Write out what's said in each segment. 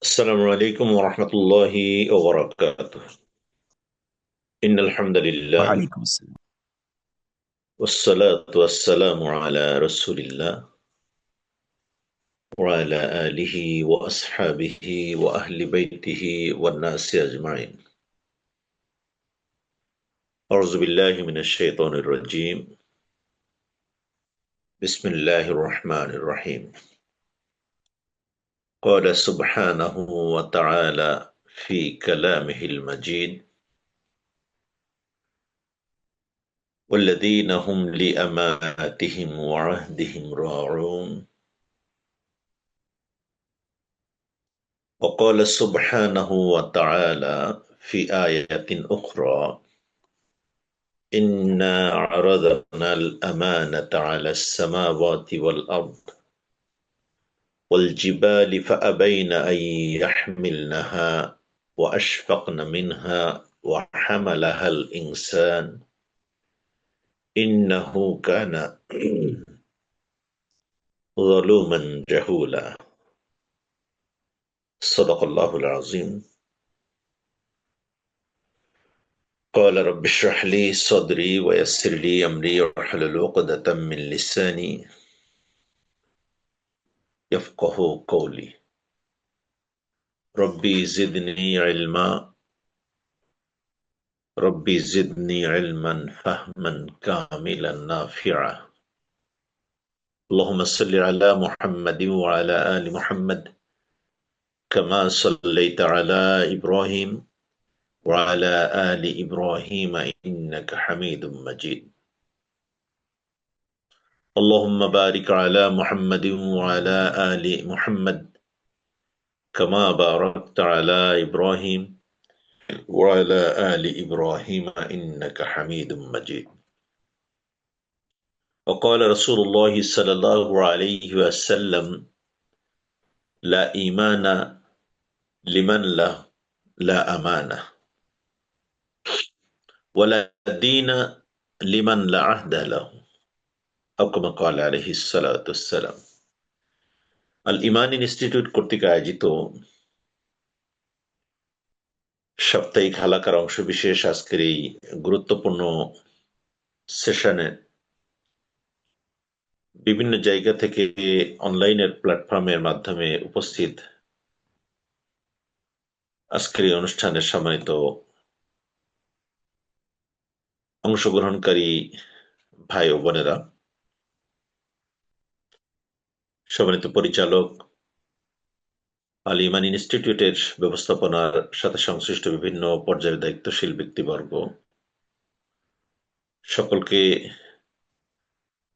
السلام عليكم ورحمة الله وبركاته. إن الحمد لله وعليكم السلام. والصلاة والسلام على رسول الله وعلى آله وأصحابه وأهل بيته والناس أجمعين. أعوذ بالله من الشيطان الرجيم. بسم الله الرحمن الرحيم. قال سبحانه وتعالى في كلامه المجيد: والذين هم لأماناتهم وعهدهم راعون. وقال سبحانه وتعالى في آية أخرى: إنا عرضنا الأمانة على السماوات والأرض والجبال فأبين أن يحملنها وأشفقن منها وحملها الإنسان إنه كان ظلوما جهولا. صدق الله العظيم. قال رب اشرح لي صدري ويسر لي أمري واحلل عقدة من لساني يفقه قولي. ربي زدني علما. ربي زدني علما فهما كاملا نافعا. اللهم صل على محمد وعلى آل محمد كما صليت على إبراهيم وعلى آل إبراهيم إنك حميد مجيد. اللهم بارك على محمد وعلى آل محمد كما باركت على إبراهيم وعلى آل إبراهيم إنك حميد مجيد. وقال رسول الله صلى الله عليه وسلم: لا إيمان لمن لا أمانة، ولا دين لمن لا عهد له، أو كما قال عليه الصلاة والسلام। আল ইমান institute কর্তৃক আয়োজিত সাপ্তাহিক হালাকার অংশবিশেষ আজকের এই গুরুত্বপূর্ণ সেশনে বিভিন্ন জায়গা থেকে অনলাইনের প্ল্যাটফর্মের মাধ্যমে উপস্থিত আজকের এই অনুষ্ঠানের সম্মানিত অংশগ্রহণকারী ভাই ও বোনেরা, সম্মানিত পরিচালক, আল ইমান ইনস্টিটিউটের ব্যবস্থাপনার সাথে সংশ্লিষ্ট বিভিন্ন পর্যায়ের দায়িত্বশীল ব্যক্তিবর্গ, সকলকে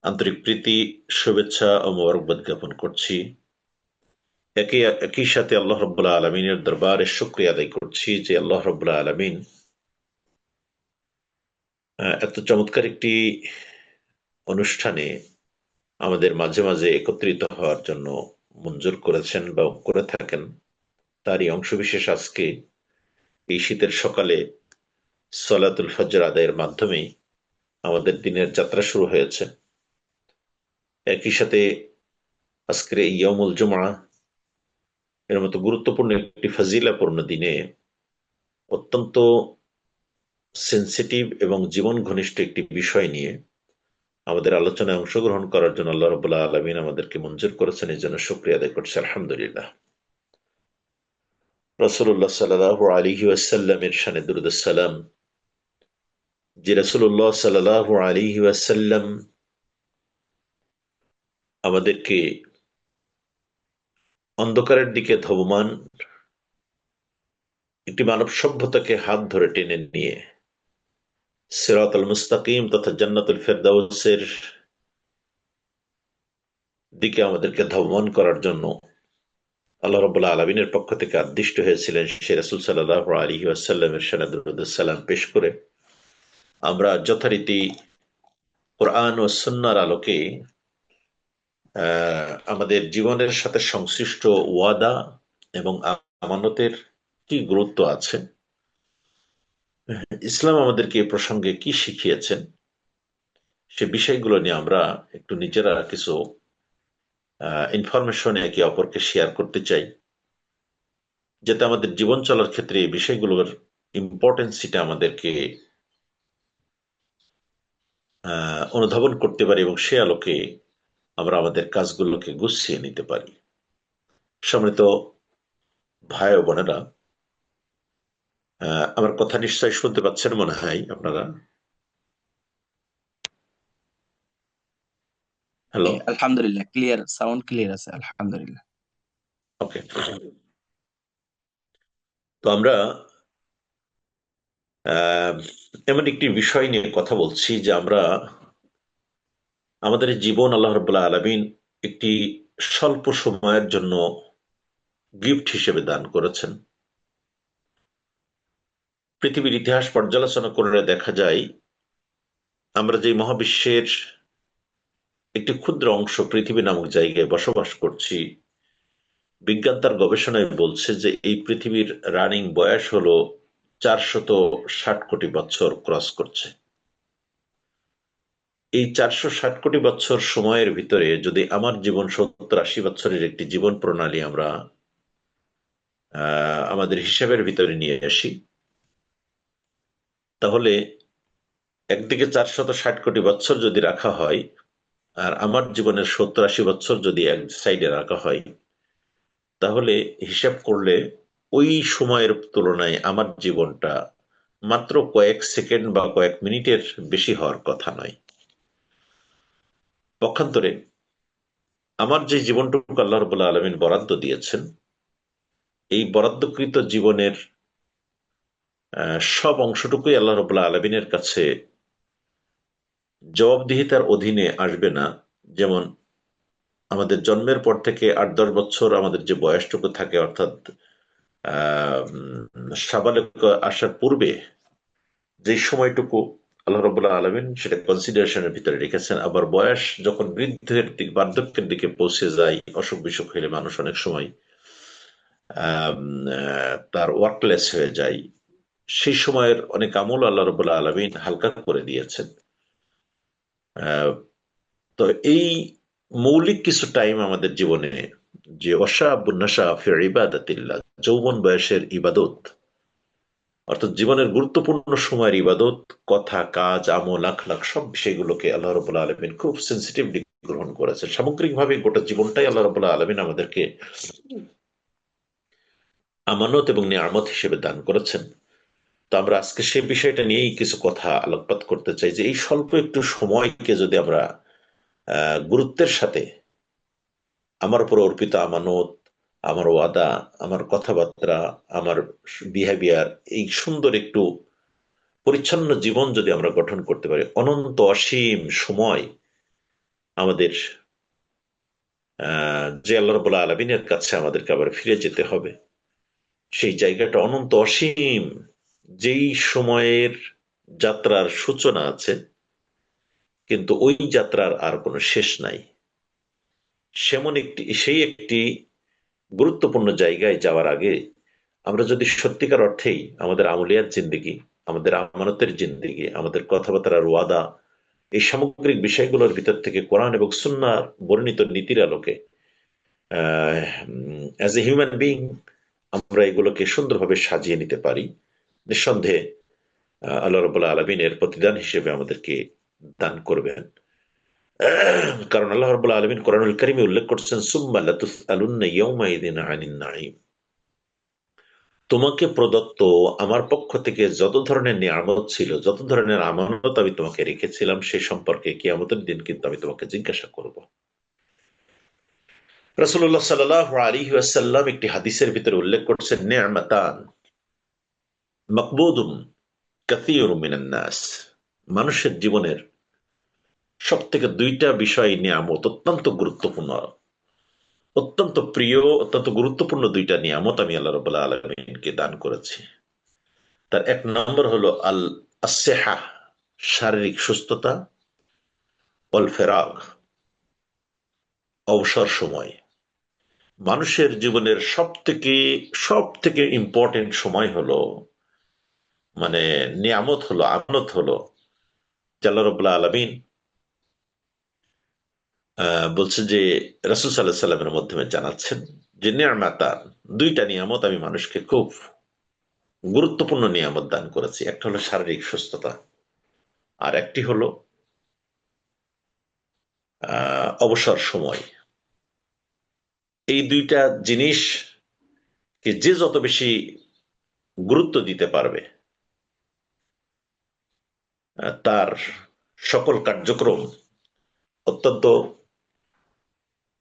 আন্তরিক প্রীতি, শুভেচ্ছা ও মোবারকবাদ জ্ঞাপন করছি। একই সাথে আল্লাহ রাব্বুল আলামিনের দরবারে শুকরিয়া আদায় করছি যে আল্লাহ রাব্বুল আলামিন এত চমৎকার একটি অনুষ্ঠানে আমাদের মাঝে মাঝে একত্রিত হওয়ার জন্য মঞ্জুর করেছেন বা করে থাকেন। তারই অংশবিশেষ আজকে এই শীতের সকালে সলাতুল ফজর আদায়ের মাধ্যমেই আমাদের দিনের যাত্রা শুরু হয়েছে। একই সাথে আজকের এই ইয়াউমুল জুমআ এর মতো গুরুত্বপূর্ণ একটি ফজিলাপূর্ণ দিনে অত্যন্ত সেন্সিটিভ এবং জীবন ঘনিষ্ঠ একটি বিষয় নিয়ে আমাদের আলোচনায় অংশগ্রহণ করার জন্য আল্লাহ রাব্বুল আলামিন আমাদেরকে মঞ্জুর করেছেন, এই জন্য শুকরিয়া আদায় করছি আলহামদুলিল্লাহ। রাসূলুল্লাহ সাল্লাল্লাহু আলাইহি ওয়াসাল্লামের শানে দুরূদ সালাম, যে রাসূলুল্লাহ সাল্লাল্লাহু আলাইহি ওয়াসাল্লাম আমাদেরকে অন্ধকারের দিকে ধাবমান একটি মানব সভ্যতাকে হাত ধরে টেনে নিয়ে সিরাতুল মুস্তাকিম তথা জান্নাতুল ফেরদাউসের দিকে আমাদেরকে ধাবমান করার জন্য আল্লাহ রাব্বুল আলামিনের পক্ষ থেকে আদিষ্ট হয়েছিলেন সে রাসূল সাল্লাল্লাহু আলাইহি ওয়াসাল্লামের শানে দুরূদ সালাম পেশ করে আমরা যথারীতি কোরআন ও সুন্নাহর আলোকে আমাদের জীবনের সাথে সংশ্লিষ্ট ওয়াদা এবং আমানতের কি গুরুত্ব আছে, ইসলাম আমাদেরকে এই প্রসঙ্গে কি শিখিয়েছেন, সে বিষয়গুলো নিয়ে আমরা একটু নিজেরা কিছু ইনফরমেশন একে অপরকে শেয়ার করতে চাই। যাতে আমাদের জীবন চলার ক্ষেত্রে এই বিষয়গুলোর ইম্পর্টেন্সিটা আমাদেরকে অনুধাবন করতে পারি এবং সে আলোকে আমরা আমাদের কাজগুলোকে গুছিয়ে নিতে পারি। সম্মানিত ভাই ও বোনেরা, আমার কথা নিশ্চয়ই শুনতে পাচ্ছেন মনে হয় আপনারা। হ্যালো। আলহামদুলিল্লাহ, ক্লিয়ার সাউন্ড, ক্লিয়ার আছে আলহামদুলিল্লাহ। ওকে। তো আমরা এমন একটি বিষয় নিয়ে কথা বলছি যে আমরা আমাদের জীবন আল্লাহ রাব্বুল আলামিন একটি স্বল্প সময়ের জন্য গিফট হিসেবে দান করেছেন। পৃথিবীর ইতিহাস পর্যালোচনা করলে দেখা যায় আমরা যে মহাবিশ্বের একটি ক্ষুদ্র অংশ পৃথিবী নামক জায়গায় বসবাস করছি, বিজ্ঞান তার গবেষণায় বলছে যে এই পৃথিবীর রানিং বয়স হলো 460 কোটি বছর ক্রস করছে। এই 460 কোটি বছর সময়ের ভিতরে যদি আমার জীবন 70-80 বছরের একটি জীবন প্রণালী আমরা আমাদের হিসাবের ভিতরে নিয়ে আসি, তাহলে একদিকে 460 কোটি বছর যদি রাখা হয় আর আমার জীবনের 70-80 বছর যদি এক সাইডে রাখা হয়, তাহলে হিসাব করলে ওই সময়ের তুলনায় আমার জীবনটা মাত্র কয়েক সেকেন্ড বা কয়েক মিনিটের বেশি হওয়ার কথা নয়। পক্ষান্তরে আমার যে জীবনটুকু আল্লাহ রাব্বুল আলামিন বরাদ্দ দিয়েছেন, এই বরাদ্দকৃত জীবনের সব অংশটুকুই আল্লাহ রাব্বুল আলামিনের কাছে জবাবদিহিতার অধীনে আসবে না। যেমন আমাদের জন্মের পর থেকে 8-10 বছর আমাদের যে বয়সটুকু থাকে, অর্থাৎ সাবালক আসার পূর্বে যে সময়টুকু আল্লাহ রাব্বুল আলামিন সেটা কনসিডারেশনের ভিতরে রেখেছেন। আবার বয়স যখন বৃদ্ধের দিক বার্ধক্যের দিকে পৌঁছে যায়, অসুখ বিসুখ হলে মানুষ অনেক সময় তার ওয়ার্কলেস হয়ে যায়, সেই সময়ের অনেক আমল আল্লাহ রাব্বুল আলামিন হালকা করে দিয়েছেন। আহ, তো এই মৌলিক কিছু টাইম আমাদের জীবনে, যে অশাবুন্নাশা ফি ইবাদাতিল্লাহ, যৌবন বয়সের ইবাদত, অর্থাৎ জীবনের গুরুত্বপূর্ণ সময়ের ইবাদত, কথা, কাজ, আমল, আখলাক সব বিষয়গুলোকে আল্লাহ রাব্বুল আলামিন খুব সেন্সিটিভলি গ্রহণ করেছেন। সামগ্রিকভাবে গোটা জীবনটাই আল্লাহ রাব্বুল আলামিন আমাদেরকে আমানত এবং নিয়ামত হিসেবে দান করেছেন। তো আমরা আজকে সেই বিষয়টা নিয়েই কিছু কথা আলোকপাত করতে চাই যে এই স্বল্প একটু সময়কে যদি আমরা গুরুত্বের সাথে আমার উপর অর্পিত আমানত, আমার ওয়াদা, আমার কথাবার্তা, আমার বিহেভিয়ার, এই সুন্দর একটু পরিচ্ছন্ন জীবন যদি আমরা গঠন করতে পারি, অনন্ত অসীম সময় আমাদের যে আল্লাহ রাব্বুল আলামিনের কাছে আমাদেরকে আবার ফিরে যেতে হবে, সেই জায়গাটা অনন্ত অসীম, যেই সময়ের যাত্রার সূচনা আছে কিন্তু ওই যাত্রার আর কোনো শেষ নাই, সেই একটি গুরুত্বপূর্ণ জায়গায় যাওয়ার আগে আমরা যদি সত্যিকার অর্থেই আমাদের আমলিয়াত জিন্দেগি, আমাদের আমানতের জিন্দেগি, আমাদের কথাবার্তার ওয়াদা, এই সামগ্রিক বিষয়গুলোর ভিতর থেকে কোরআন এবং সুন্নাহর বর্ণিত নীতির আলোকে অ্যাজ এ হিউম্যান বিইং আমরা এগুলোকে সুন্দরভাবে সাজিয়ে নিতে পারি, নিঃসন্দেহে আল্লাহ রাব্বুল আলামিন এর প্রতিদান হিসেবে আমাদেরকে দান করবেন। কারণ আল্লাহ রাব্বুল আলামিন কোরআনুল কারীমে উল্লেখ করছেন, সুম্মা লাতুসআলুন্না ইয়াওমাইযিন আনিন নাঈম, তোমাকে প্রদত্ত আমার পক্ষ থেকে যত ধরনের নিয়ামত ছিল, যত ধরনের আমানত আমি তোমাকে রেখেছিলাম, সে সম্পর্কে কিয়ামতের দিন কিন্তু আমি তোমাকে জিজ্ঞাসা করব। রাসূলুল্লাহ সাল্লাল্লাহু আলাইহি ওয়াসাল্লাম একটি হাদিসের ভিতরে উল্লেখ করছেন, নি'মাতান মাকবুদুন কাসীরুম মিনান নাস, মানুষের জীবনের সবথেকে দুইটা বিষয় নিয়ামত অত্যন্ত গুরুত্বপূর্ণ, অত্যন্ত প্রিয়, অত্যন্ত গুরুত্বপূর্ণ দুইটা নিয়ামত আমি আল্লাহ রাব্বুল আলামিনকে দান করেছি। তার এক নম্বর হলো আসেহা, শারীরিক সুস্থতা, অল ফেরাগ, অবসর সময়। মানুষের জীবনের সব থেকে ইম্পর্টেন্ট সময় হলো, মানে নিয়ামত হলো, আমানত হলো, যে আল্লাহ রাব্বুল আলামিন বলছে যে রাসূল সাল্লাল্লাহু আলাইহি সাল্লামের মাধ্যমে জানাচ্ছেন যে নিয়ামাতান, দুইটা নিয়ামত আমি মানুষকে খুব গুরুত্বপূর্ণ নিয়ামত দান করেছি। একটা হলো শারীরিক সুস্থতা, আর একটি হলো অবসর সময়। এই দুইটা জিনিসকে যে যত বেশি গুরুত্ব দিতে পারবে, তার সকল কার্যক্রম অত্যন্ত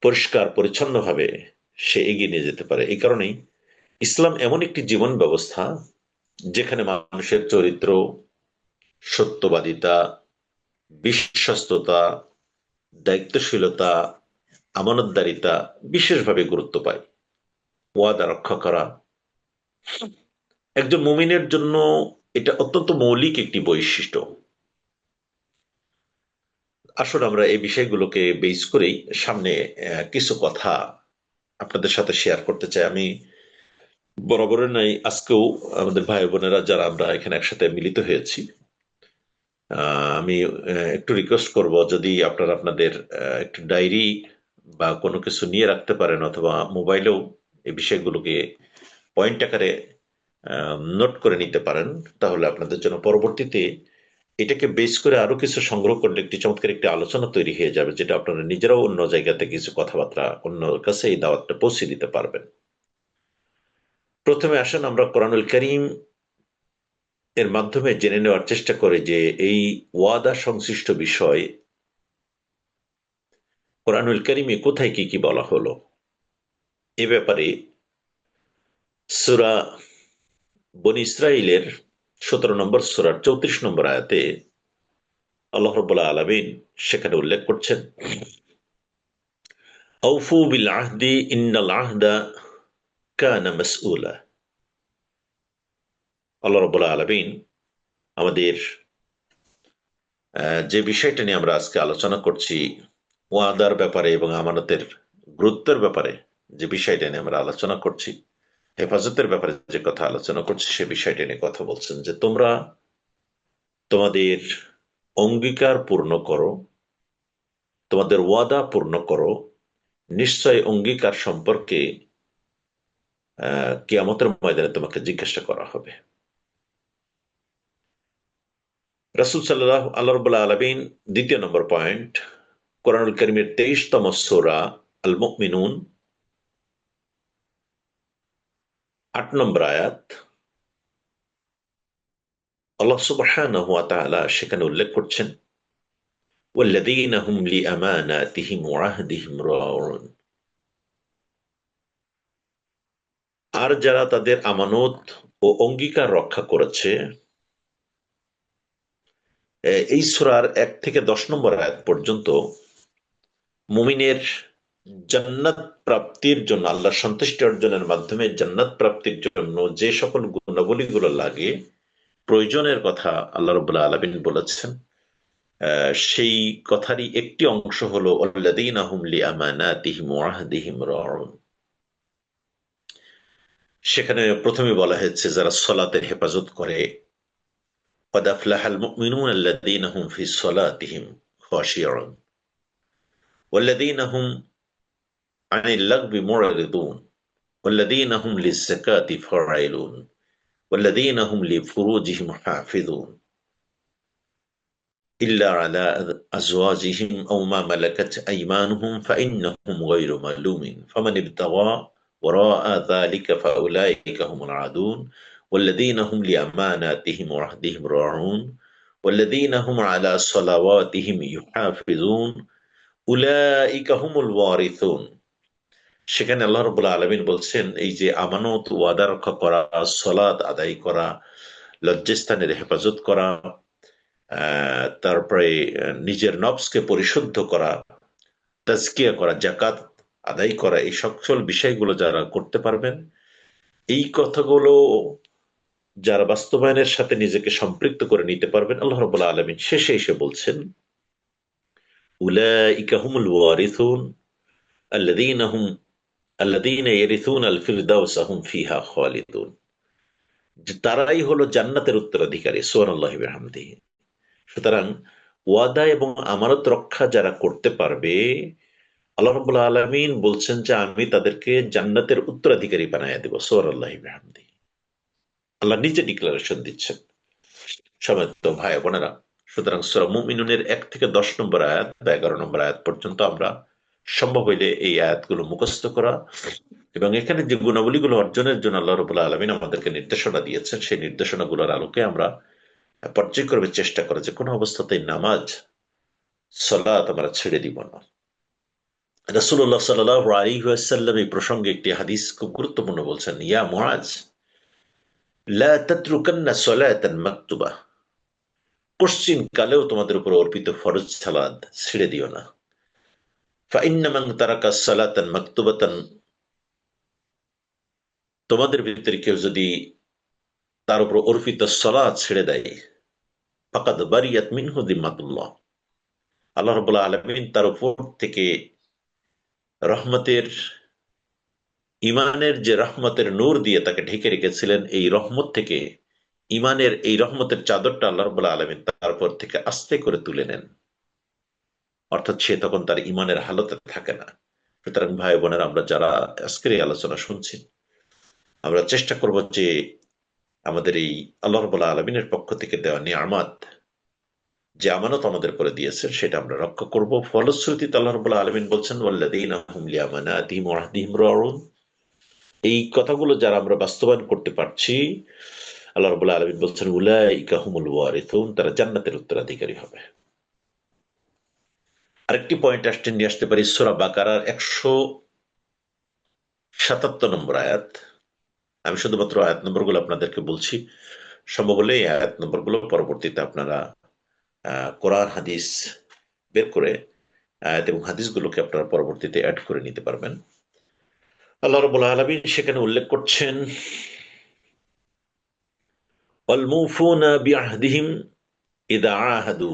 পরিষ্কার পরিচ্ছন্নভাবে সে এগিয়ে নিয়ে যেতে পারে। এই কারণেই ইসলাম এমন একটি জীবন ব্যবস্থা যেখানে মানুষের চরিত্র, সত্যবাদিতা, বিশ্বস্ততা, দায়িত্বশীলতা, আমানতদারিতা বিশেষভাবে গুরুত্ব পায়। ওয়াদা রক্ষা করা একজন মুমিনের জন্য এটা অত্যন্ত মৌলিক একটি বৈশিষ্ট্য। আসলে আমরা এই বিষয়গুলোকে বেস করেই সামনে কিছু কথা আপনাদের সাথে শেয়ার করতে চাই। আমি বরাবরের নাই আজকেও আমাদের ভাই বোনেরা যারা আমরা এখানে একসাথে মিলিত হয়েছি, আমি একটু রিকোয়েস্ট করব যদি আপনারা আপনাদের একটু ডায়েরি বা কোনো কিছু নিয়ে রাখতে পারেন, অথবা মোবাইলেও এই বিষয়গুলোকে পয়েন্ট আকারে নোট করে নিতে পারেন, তাহলে আপনাদের জন্য পরবর্তীতে এটাকে বেস করে আরো কিছু সংগ্রহ করলে একটি চমৎকার একটি আলোচনা তৈরি হয়ে যাবে, যেটা আপনারা নিজেরাও অন্য জায়গাতে কিছু কথাবার্তা অন্য কাছে এই দাওয়াতটা পৌঁছে দিতে পারবেন। প্রথমে আসেন আমরা কোরআনুল কারীম এর মাধ্যমে জেনে নেওয়ার চেষ্টা করে যে এই ওয়াদা সংশ্লিষ্ট বিষয় কোরআনুল কারীমে কোথায় কি কি বলা হলো। এ ব্যাপারে সূরা বনী ইসরাইলের 17 নম্বর সূরার 34 নম্বর আয়াতে আল্লাহ রাব্বুল আলামিন সেখানে উল্লেখ করছেন, আউফু বিল আহদি ইন্নাল আহদা কানা মাসউলা। আল্লাহ রাব্বুল আলামিন আমাদের যে বিষয়টা নিয়ে আমরা আজকে আলোচনা করছি, ওয়াদার ব্যাপারে এবং আমানতের গুরুত্বের ব্যাপারে যে বিষয়টা নিয়ে আমরা আলোচনা করছি, হেফাজতের ব্যাপারে যে কথা আলোচনা করছি, সে বিষয়টা নিয়ে কথা বলছেন যে তোমরা তোমাদের অঙ্গীকার পূর্ণ করো, তোমাদের ওয়াদা পূর্ণ করো, নিশ্চয় অঙ্গীকার সম্পর্কে কিয়ামতের ময়দানে তোমাকে জিজ্ঞাসা করা হবে। রাসূল সাল্লাল্লাহু আল্লাহ রাব্বুল আলামিন দ্বিতীয় নম্বর পয়েন্ট, কোরআনুল কারীমের 23তম সূরা আল মুমিনুন 8 নম্বর আয়াত, আল্লাহ সুবহানাহু ওয়া তাআলা সেখানে উল্লেখ করছেন, ওয়াল্লাযীনা হুম লিআমানাতিহিম ওয়া আহদিহিম রাউন। আর যারা তাদের আমানত ও অঙ্গীকার রক্ষা করেছে। এই সূরার 1 থেকে 10 নম্বর আয়াত পর্যন্ত মুমিনের জান্নাত প্রাপ্তির জন্য, আল্লাহর সন্তুষ্টি অর্জনের মাধ্যমে জান্নাত প্রাপ্তির জন্য যে সকল গুণাবলীগুলো লাগে, প্রয়োজনের কথা আল্লাহ রাব্বুল আলামিন বলেছেন। সেই কথারই একটি অংশ হলো আল্লাযীনা হুম লিআমানাতিহিম ওয়া আহদিহিম রাউন। সেখানে প্রথমে বলা হয়েছে যারা সালাতের হেফাজত করে, ক্বাদ আফলাহাল মুমিনুনা আল্লাযীনা হুম ফি সালাতিহিম খাশিউন ওয়াল্লাযীনা হুম আনিল লাগবি মুরিদুন ওয়াল্লাযীনা হুম লিয-যাকাতি ফাআইলুন ওয়াল্লাযীনা হুম লিফুরুজিহিম হাফিযুন ইল্লা আলা আজওয়াজিহিম আও মা মালাকাত আইমানুহুম ফাইন্নাহুম গায়রু মালুমিন ফামান ইবতাগা ওয়ারাআ যালিকা ফাউলাইকা হুমুল আদুন ওয়াল্লাযীনা হুম লিআমানাতিহিম ওয়া আহদিহিম রাউন ওয়াল্লাযীনা হুম আলা সালাওয়াতিহিম ইউহাফিজুন উলাইকা হুমুল ওয়ারিসুন। সেখানে আল্লাহ রাব্বুল আলামিন বলছেন, এই যে আমানত ওয়াদা রক্ষা করা, সালাত আদায় করা, লজ্জাস্থানের হেফাজত করা, তারপরে নিজের নফসকে পরিশুদ্ধ করা, তাজকিয়া করা, যাকাত আদায় করা, এই সকল বিষয়গুলো যারা করতে পারবেন, এই কথাগুলো যারা বাস্তবায়নের সাথে নিজেকে সম্পৃক্ত করে নিতে পারবেন, আল্লাহ রাব্বুল আলামিন শেষে এসে বলছেন, উলাইকা হুমুল ওয়ারিসুন আল্লাযীনা ইয়ারিসুনাল ফিরদাউসা হুম ফিহা খালিদুন। যে তারাই হলো জান্নাতের উত্তরাধিকারী। সুবহানাল্লাহি ওয়া বিহামদিহি। সুতরাং ওয়াদা এবং আমানত রক্ষা যারা করতে পারবে, আল্লাহ রাব্বুল আলামিন বলছেন যে আমি তাদেরকে জান্নাতের উত্তরাধিকারী বানায় দেব। সুবহানাল্লাহি বিহামদিহি। আল্লাহ নিজে ডিক্লারেশন দিচ্ছেন। সম্মানিত ভাই বোনেরা, সুতরাং সূরা মুমিনুনের ১ থেকে ১০ নম্বর আয়াত বা ১১ নম্বর আয়াত পর্যন্ত আমরা সম্ভব হইলে এই আয়াতগুলো মুখস্থ করা এবং এখানে যে গুণাবলীগুলো অর্জনের জন্য আল্লাহ রাব্বুল আলামিন আমাদেরকে নির্দেশনা দিয়েছেন, সেই নির্দেশনাগুলোর আলোকে আমরা পর্যায়ক্রমে চেষ্টা করা যে কোনো অবস্থাতেই নামাজ, সালাত আমরা ছেড়ে দিব না। রাসূলুল্লাহ সাল্লাল্লাহু আলাইহি ওয়াসাল্লাম এই প্রসঙ্গে একটি হাদিস খুব গুরুত্বপূর্ণ বলছেন, ইয়া মুআজ লা তাতরুকান্না সালাতান মাকতুবা, পশ্চিম কালেও তোমাদের উপর অর্পিত ফরজ সালাত ছেড়ে দিও না। ফাইন্না মান তারাকা সালাতান মাকতুবাতান, তোমাদের ভিতরে কেউ যদি তার উপর অর্পিত সালাত ছেড়ে দেয়, ফাকাদ বারিয়াত মিনহু যিম্মাতুল্লাহ, আল্লাহ রাব্বুল আলামিন তার উপর থেকে রহমতের, ইমানের যে রহমতের নূর দিয়ে তাকে ঢেকে রেখেছিলেন, এই রহমত থেকে, ইমানের এই রহমতের চাদরটা আল্লাহ রাব্বুল আলামিন তার উপর থেকে আস্তে করে তুলে নেন। অর্থাৎ সে তখন তার ইমানের হালতে থাকে না। সুতরাং ভাই বোনেরা, আমরা যারা আজকের এই আলোচনা শুনছি, আমরা চেষ্টা করব যে আমাদের এই আল্লাহ রাব্বুল আলামিনের পক্ষ থেকে দেওয়া নিয়ামত, যে আমানত আমাদের করে দিয়েছেন, সেটা আমরা রক্ষা করব। ফলশ্রুতিতে আল্লাহ রাব্বুল আলামিন বলছেন, ওয়াল্লাযীনা হুম লিআমানাতিহিম ওয়া আহদিহিম রাউন, এই কথাগুলো যারা আমরা বাস্তবায়ন করতে পারছি, আল্লাহ রাব্বুল আলামিন বলছেন, উলাইকা হুমুল ওয়ারিথুন, তারা জান্নাতের উত্তরাধিকারী হবে। আরেকটি পয়েন্ট নিয়ে আসতে পারি সূরা বাকারার ১৭৭ নম্বর আয়াত। আমি শুধুমাত্র আয়াত নম্বরগুলো আপনাদেরকে বলছি, সম্ভব হলে এই আয়াত নম্বরগুলো পরবর্তীতে আপনারা কোরআন হাদিস বের করে আয়াত এবং হাদিসগুলোকে আপনারা পরবর্তীতে অ্যাড করে নিতে পারবেন। আল্লাহ রাব্বুল আলামিন সেখানে উল্লেখ করছেন, ওয়াল মুফুনা বিআহদিহিম ইযা আহাদু,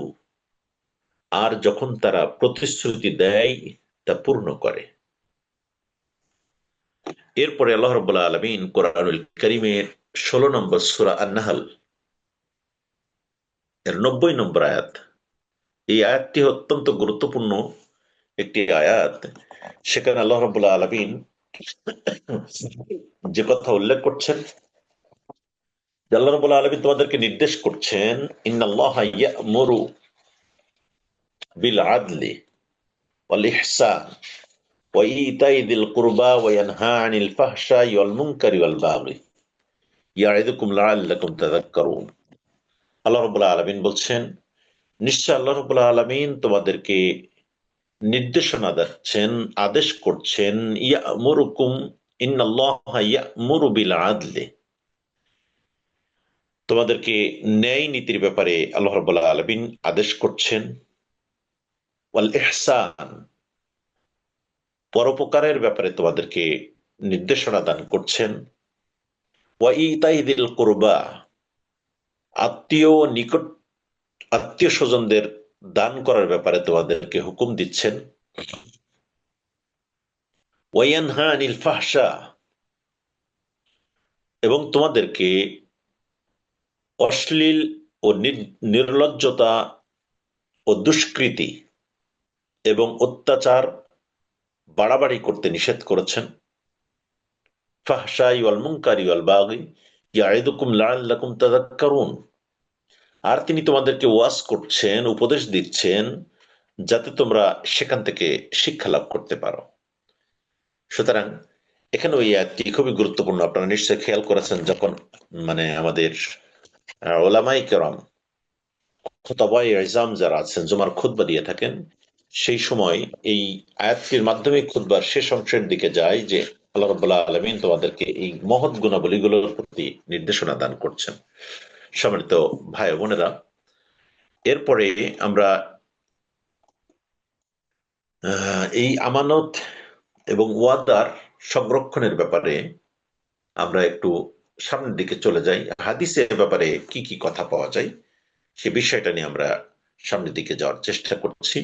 আর যখন তারা প্রতিশ্রুতি দেয় তা পূর্ণ করে। এরপরে আল্লাহ রাব্বুল আলামিন কোরআনুল কারীমের ১৬ নম্বর সূরা আন-নাহল এর ৯০ নম্বর আয়াত, এই আয়াতটি অত্যন্ত গুরুত্বপূর্ণ একটি আয়াত। সেখানে আল্লাহ রাব্বুল আলামিন যে কথা উল্লেখ করছেন, যে আল্লাহ রাব্বুল আলামিন তোমাদেরকে নির্দেশ করছেন, ইন্নাল্লাহা ইয়া'মুরু বিল আদলি ওয়াল ইহসান ওয়া ইতাই যিল কুরবা ওয়া ইয়ানহা আনিল ফাহশাই ওয়াল মুনকারি ওয়াল বাগি ইয়া'iদুকুম লাআল্লাকুম তাযাক্কারুন। আল্লাহ রাব্বুল আলামিন বলছেন, নিশ্চয় আল্লাহ রাব্বুল আলামিন তোমাদেরকে নির্দেশনা দিচ্ছেন, আদেশ করছেন, ইয়া'মুরুকুম, ইন্নাল্লাহা ইয়া'মুরু বিল আদলি, তোমাদেরকে ন্যায় নীতির ব্যাপারে আল্লাহ রাব্বুল আলামিন আদেশ করছেন, ওয়াল ইহসান, পরোপকারের ব্যাপারে তোমাদেরকে নির্দেশনা দান করছেন, ওয়া ইতাই যিল কুরবা, আত্মীয় স্বজনদের দান করার ব্যাপারে তোমাদেরকে হুকুম দিচ্ছেন, ওয়া ইয়ানহা আনিল ফাহশা, এবং তোমাদেরকে অশ্লীল ও নির্লজ্জতা ও দুষ্কৃতি এবং অত্যাচার বাড়াবাড়ি করতে নিষেধ করেছেন। ফাহশাই ওয়াল মুনকারি ওয়াল বাগি ইয়া'iদুকুম লাআল্লাকুম তাযাক্কারুন, আর তিনি তোমাদেরকে ওয়াজ করছেন, উপদেশ দিচ্ছেন, যাতে তোমরা সেখান থেকে শিক্ষা লাভ করতে পারো। সুতরাং এখানে ওই আয়াতটি খুবই গুরুত্বপূর্ণ। আপনারা নিশ্চয়ই খেয়াল করেছেন, যখন আমাদের ওলামায়ে কেরাম, খুতাবায়ে ইজাম যারা আছেন, জুমার খুতবা দিয়ে থাকেন, সেই সময় এই আয়াতটির মাধ্যমে খুতবার শেষ অংশের দিকে যায় যে আল্লাহ রাব্বুল আলামিন তোমাদেরকে এই মহৎ গুণাবলীগুলোর প্রতি নির্দেশনা দান করছেন। সম্মানিত ভাই বোনেরা, এরপরে আমরা এই আমানত এবং ওয়াদার সংরক্ষণের ব্যাপারে আমরা একটু সামনের দিকে চলে যাই। হাদিসের ব্যাপারে কি কি কথা পাওয়া যায় সে বিষয়টা নিয়ে আমরা সামনের দিকে যাওয়ার চেষ্টা করছি।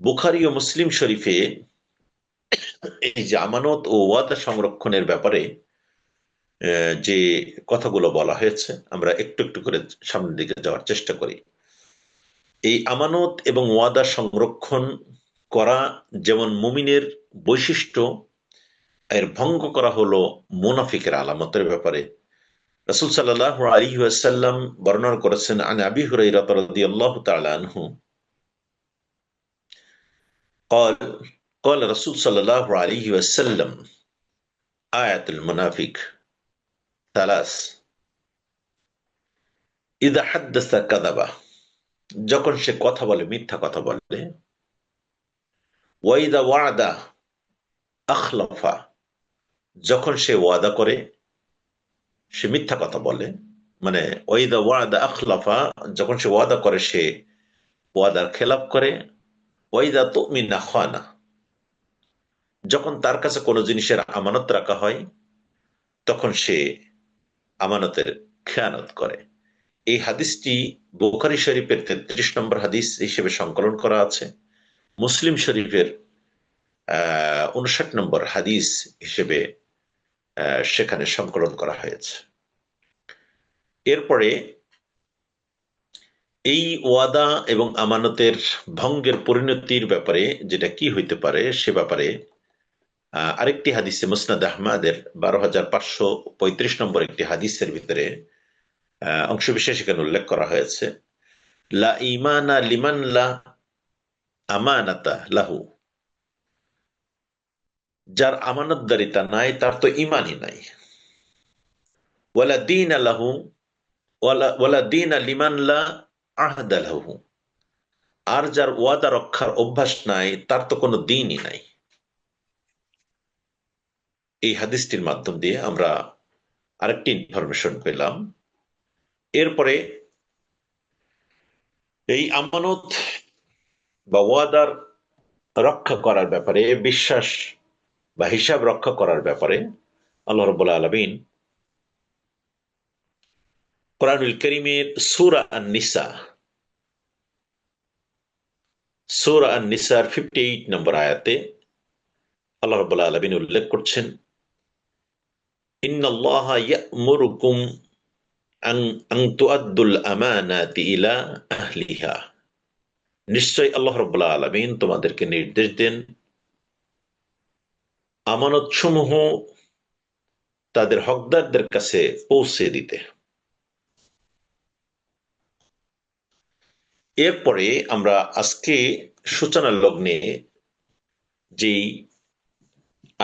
বুখারী ও মুসলিম শরীফে এই যে আমানত ও ওয়াদা সংরক্ষণের ব্যাপারে যে কথাগুলো বলা হয়েছে, আমরা একটু একটু করে সামনের দিকে যাওয়ার চেষ্টা করি। এই আমানত এবং ওয়াদা সংরক্ষণ করা যেমন মুমিনের বৈশিষ্ট্য, এর ভঙ্গ করা হলো মুনাফিকের আলামতের ব্যাপারে। রাসূল সাল্লাল্লাহু আলাইহি ওয়াসাল্লাম বর্ণনা করেছেন, আন আবি হুরায়রা রাদিয়াল্লাহু তাআলা আনহু قال قال رسول صلى الله عليه وسلم آية المنافق ثلاث إذا حدث كذب, যখন সে কথা বলে মিথ্যা কথা বলে, ওয়াইদা ওয়াদা আখলাফা, যখন সে ওয়াদা করে সে মিথ্যা কথা বলে, মানে ওয়াইদা ওয়াদা আখলাফা, যখন সে ওয়াদা করে সে ওয়াদার খেলাপ করে, ওয়াইদা তুমিনা খানা, যখন তার কাছে কোনো জিনিসের আমানত রাখা হয় তখন সে আমানতের খেয়ানত করে। এই হাদিসটি বুখারী শরীফের 33 নম্বর হাদিস হিসেবে সংকলন করা আছে, মুসলিম শরীফের 59 নম্বর হাদিস হিসেবে সেখানে সংকলন করা হয়েছে। এরপরে এই ওয়াদা এবং আমানতের ভঙ্গের পরিণতির ব্যাপারে যেটা কি হইতে পারে সে ব্যাপারে আরেকটি হাদিসে মুসনাদ আহমদের 12,535 নম্বর একটি হাদিসের ভিতরে অংশবিশেষ এখানে উল্লেখ করা হয়েছে, লা ঈমানা লিমান লা আমানাতা লাহু, যার আমানতদারিতা নাই তার তো ঈমানই নাই। ওয়ালা দীনা লাহু ওয়ালা দীনা লিমান লা আহদা লাহু, আর যার ওয়াদা রক্ষার অভ্যাস নাই তার তো কোনো দিনই নাই। এই হাদিসটির মাধ্যম দিয়ে আমরা আরেকটি ইনফরমেশন পেলাম। এরপরে এই আমানত বা ওয়াদার রক্ষা করার ব্যাপারে, বিশ্বাস বা হিসাব রক্ষা করার ব্যাপারে আল্লাহ রাব্বুল আলামিন কোরআনুল কারীমের সূরা আন-নিসার 58 নম্বর আয়াতে আল্লাহ রাব্বুল আলামিন উল্লেখ করছেন, ইন্নাল্লাহা ইয়া'মুরুকুম আন তুআদ্দুল আমানাতি ইলা আহলিহা, নিশ্চয়ই আল্লাহ রাব্বুল আলামিন তোমাদেরকে নির্দেশ দেন আমানত সমূহ তাদের হকদারদের কাছে পৌঁছে দিতে। এরপরে আমরা আজকে সূচনা লগ্নে যেই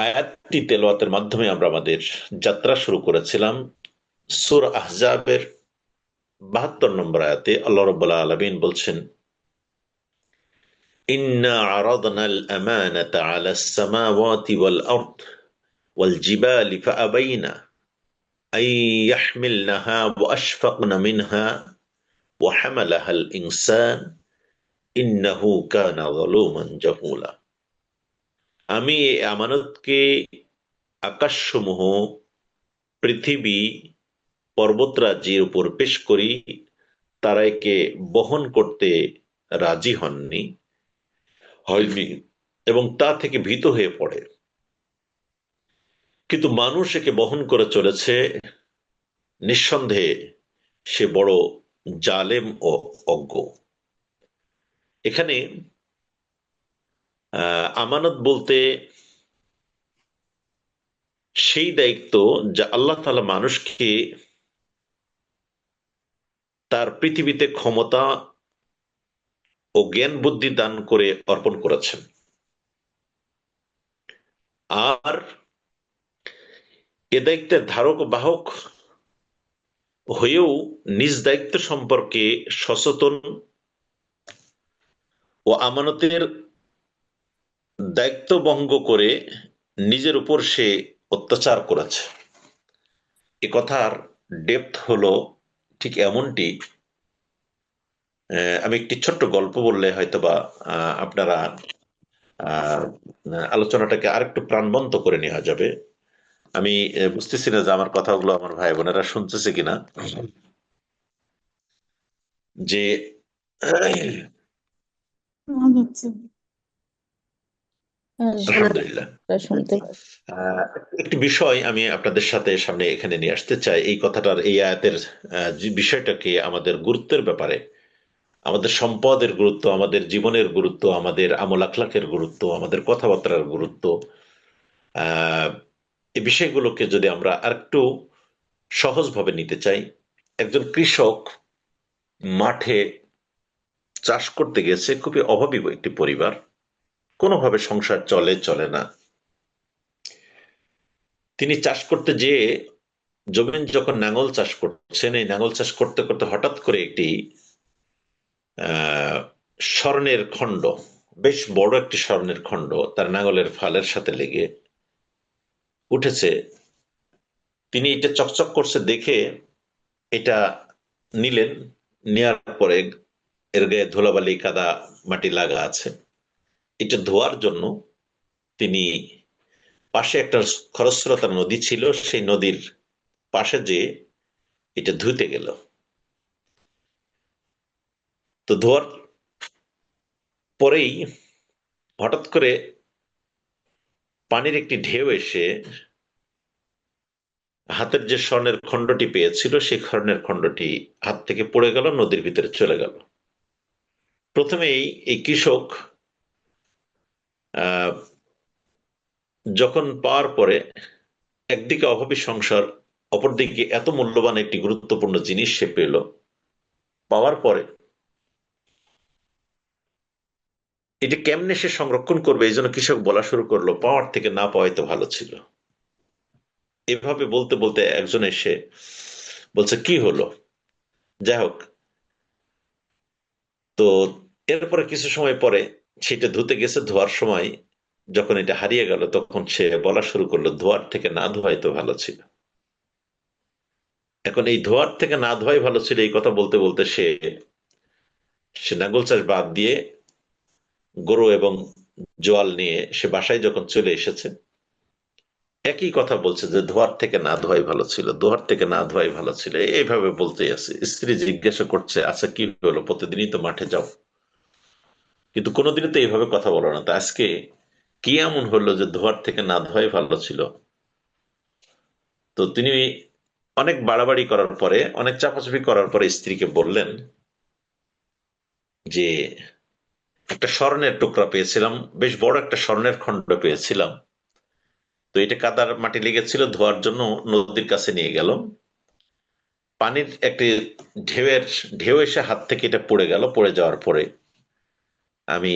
আয়াতটি তেলাওয়াতের মাধ্যমে আমরা আমাদের যাত্রা শুরু করেছিলাম, সূরা আহজাবের 72 নম্বর আয়াতে আল্লাহ রাব্বুল আলামিন বলছেন, ইন্না আরাদনাল আমানাতা আলাস সামাওয়াতি ওয়াল আরদ ওয়াল জিবালি ফাআবাইনা আন ইয়াহমিলনাহা ওয়া আশফাকনা মিনহা ওয়া হামালাহাল ইনসান ইন্নাহু কানা যালুমান জাহুলা, আমি এই আমানতকে আকাশসমূহ, পৃথিবী, পর্বতরাজির উপর পেশ করি, তারা একে বহন করতে রাজি হয়নি এবং তা থেকে ভীত হয়ে পড়ে, কিন্তু মানুষ একে বহন করে চলেছে, নিঃসন্দেহে সে বড় জালেম ও অজ্ঞ। এখানে আমানত বলতে সেই দায়িত্ব যা আল্লাহ তাআলা মানুষকে তার পৃথিবীতে ক্ষমতা ও জ্ঞান বুদ্ধি দান করে অর্পণ করেছেন, আর এ দায়িত্বের ধারক ও বাহক হয়েও নিজ দায়িত্ব সম্পর্কে সচেতন ও আমানতের দায়িত্ব ভঙ্গ করে নিজের উপর সে অত্যাচার করেছে। এ কথার ডেপথ হলো ঠিক এমনটি, আমি একটি ছোট্ট গল্প বললে হয়তোবা আপনারা আলোচনাটাকে আরেকটু প্রাণবন্ত করে নেওয়া যাবে। আমি বুঝতেছি না যে আমার কথাগুলো আমার ভাই বোনেরা শুনতেছে কিনা, যে আলহামদুলিল্লাহ একটি বিষয় আমি আপনাদের সাথে সামনে এখানে নিয়ে আসতে চাই, এই কথাটার, এই আয়াতের বিষয়টাকে আমাদের গুরুত্বের ব্যাপারে আমাদের সম্পদের গুরুত্ব, আমাদের জীবনের গুরুত্ব, আমাদের আমল আখলাকের গুরুত্ব, আমাদের কথাবার্তার গুরুত্ব, আহ এই বিষয়গুলোকে যদি আমরা আরেকটু সহজভাবে নিতে চাই, একজন কৃষক মাঠে চাষ করতে গেছে, খুবই অভাবী একটি পরিবার, কোনোভাবে সংসার চলে চলে না। তিনি চাষ করতে যেয়ে জমিন যখন নাঙল চাষ করছেন, এই নাঙল চাষ করতে করতে হঠাৎ করে একটি আহ স্বর্ণের খণ্ড, বেশ বড় একটি স্বর্ণের খণ্ড তার নাঙলের ফালের সাথে লেগে উঠেছে। তিনি এটা চকচক করছে দেখে এটা নিলেন। নেয়ার পরে এর গায়ে ধুলাবালি কাদা মাটি লাগা আছে, এটা ধোয়ার জন্য তিনি পাশে একটা খরস্রোতা নদী ছিল, সেই নদীর পাশে যে এটা ধুতে গেল। তো ধোয়ার পরেই হঠাৎ করে পানির একটি ঢেউ এসে হাতের যে স্বর্ণের খণ্ডটি পেয়েছিল সেই স্বর্ণের খণ্ডটি হাত থেকে পড়ে গেল, নদীর ভিতরে চলে গেল। প্রথমেই এই কৃষক আহ যখন পাওয়ার পরে, একদিকে অভাবী সংসার, অপরদিকে এত মূল্যবান একটি গুরুত্বপূর্ণ জিনিস সে পেল, পাওয়ার পরে এটা কেমনে সে সংরক্ষণ করবে, এই জন্য কৃষক বলা শুরু করলো, পাওয়ার থেকে না পাওয়াই তো ভালো ছিল। এভাবে বলতে বলতে একজন এসে বলছে কি হলো। যাই হোক, তো এরপরে কিছু সময় পরে সেটা ধুতে গেছে, ধোয়ার সময় যখন এটা হারিয়ে গেল, তখন সে বলা শুরু করলো, ধোয়ার থেকে না ধোয়াই তো ভালো ছিল। এখন এই ধোয়ার থেকে না ধোয়াই ভালো ছিল, এই কথা বলতে বলতে সে সে নাঙ্গল চাষ বাদ দিয়ে গরু এবং জোয়াল নিয়ে সে বাসায় যখন চলে এসেছে, একই কথা বলছে যে ধোয়ার থেকে না ধোয়াই ভালো ছিল, ধোয়ার থেকে না ধোয়াই ভালো ছিল, এইভাবে বলতেই আছে। স্ত্রী জিজ্ঞাসা করছে, আচ্ছা কি হলো, প্রতিদিনই তো মাঠে যাও, কিন্তু কোনোদিনই তো এইভাবে কথা বলো না, তা আজকে কি এমন হলো যে ধোয়ার থেকে না ধোয়াই ভালো ছিল? তো তিনি অনেক বাড়াবাড়ি করার পরে, অনেক চাপাচাপি করার পরে স্ত্রীকে বললেন যে একটা স্বর্ণের টুকরা পেয়েছিলাম, বেশ বড় একটা স্বর্ণের খণ্ড পেয়েছিলাম, তো এটা কাদার মাটি লেগেছিল, ধোয়ার জন্য নদীর কাছে নিয়ে গেল। পানির একটি ঢেউয়ের ঢেউ এসে হাত থেকে এটা পড়ে গেল, পড়ে যাওয়ার পরে আমি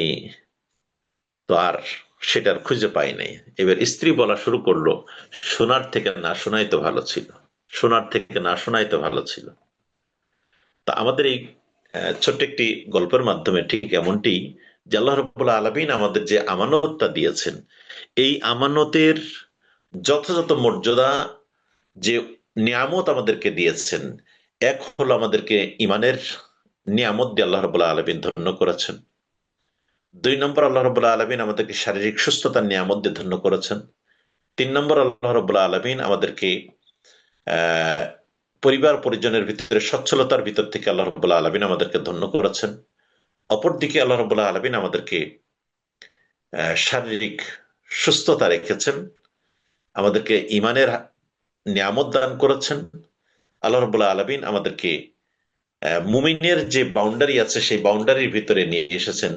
তো আর সেটার খুঁজে পাই নাই। এবার স্ত্রী বলা শুরু করলো, সোনার থেকে না শোনাই তো ভালো ছিল, সোনার থেকে না শোনাই তো ভালো ছিল। তা আমাদের এই ছোট্ট একটি গল্পের মাধ্যমে ঠিক এমনটি, যে আল্লাহ রাব্বুল আলামিন আমাদের যে আমানতটা দিয়েছেন, এই আমানতের যথাযথ মর্যাদা, যে নিয়ামত আমাদেরকে দিয়েছেন, এক হলো আমাদেরকে ইমানের নিয়ামত দিয়ে আল্লাহ রাব্বুল আলামিন ধন্য করেছেন। 2 নম্বর, আল্লাহ রাব্বুল আলামিন আমাদেরকে শারীরিক সুস্থতার নিয়ামত দিয়ে ধন্য করেছেন। 3 নম্বর, আল্লাহ রাব্বুল আলামিন আমাদেরকে আহ পরিবার পরিজনের ভিতরে সচ্ছলতার ভিতর থেকে আল্লাহ রাব্বুল আলামিন আমাদেরকে ধন্য করেছেন। অপরদিকে আল্লাহ রাব্বুল আলামিন আমাদেরকে শারীরিক সুস্থতা রেখেছেন, আমাদেরকে ইমানের নিয়ামত দান করেছেন। আল্লাহ রাব্বুল আলামিন আমাদেরকে মুমিনের যে বাউন্ডারি আছে সেই বাউন্ডারির ভিতরে নিয়ে এসেছেন,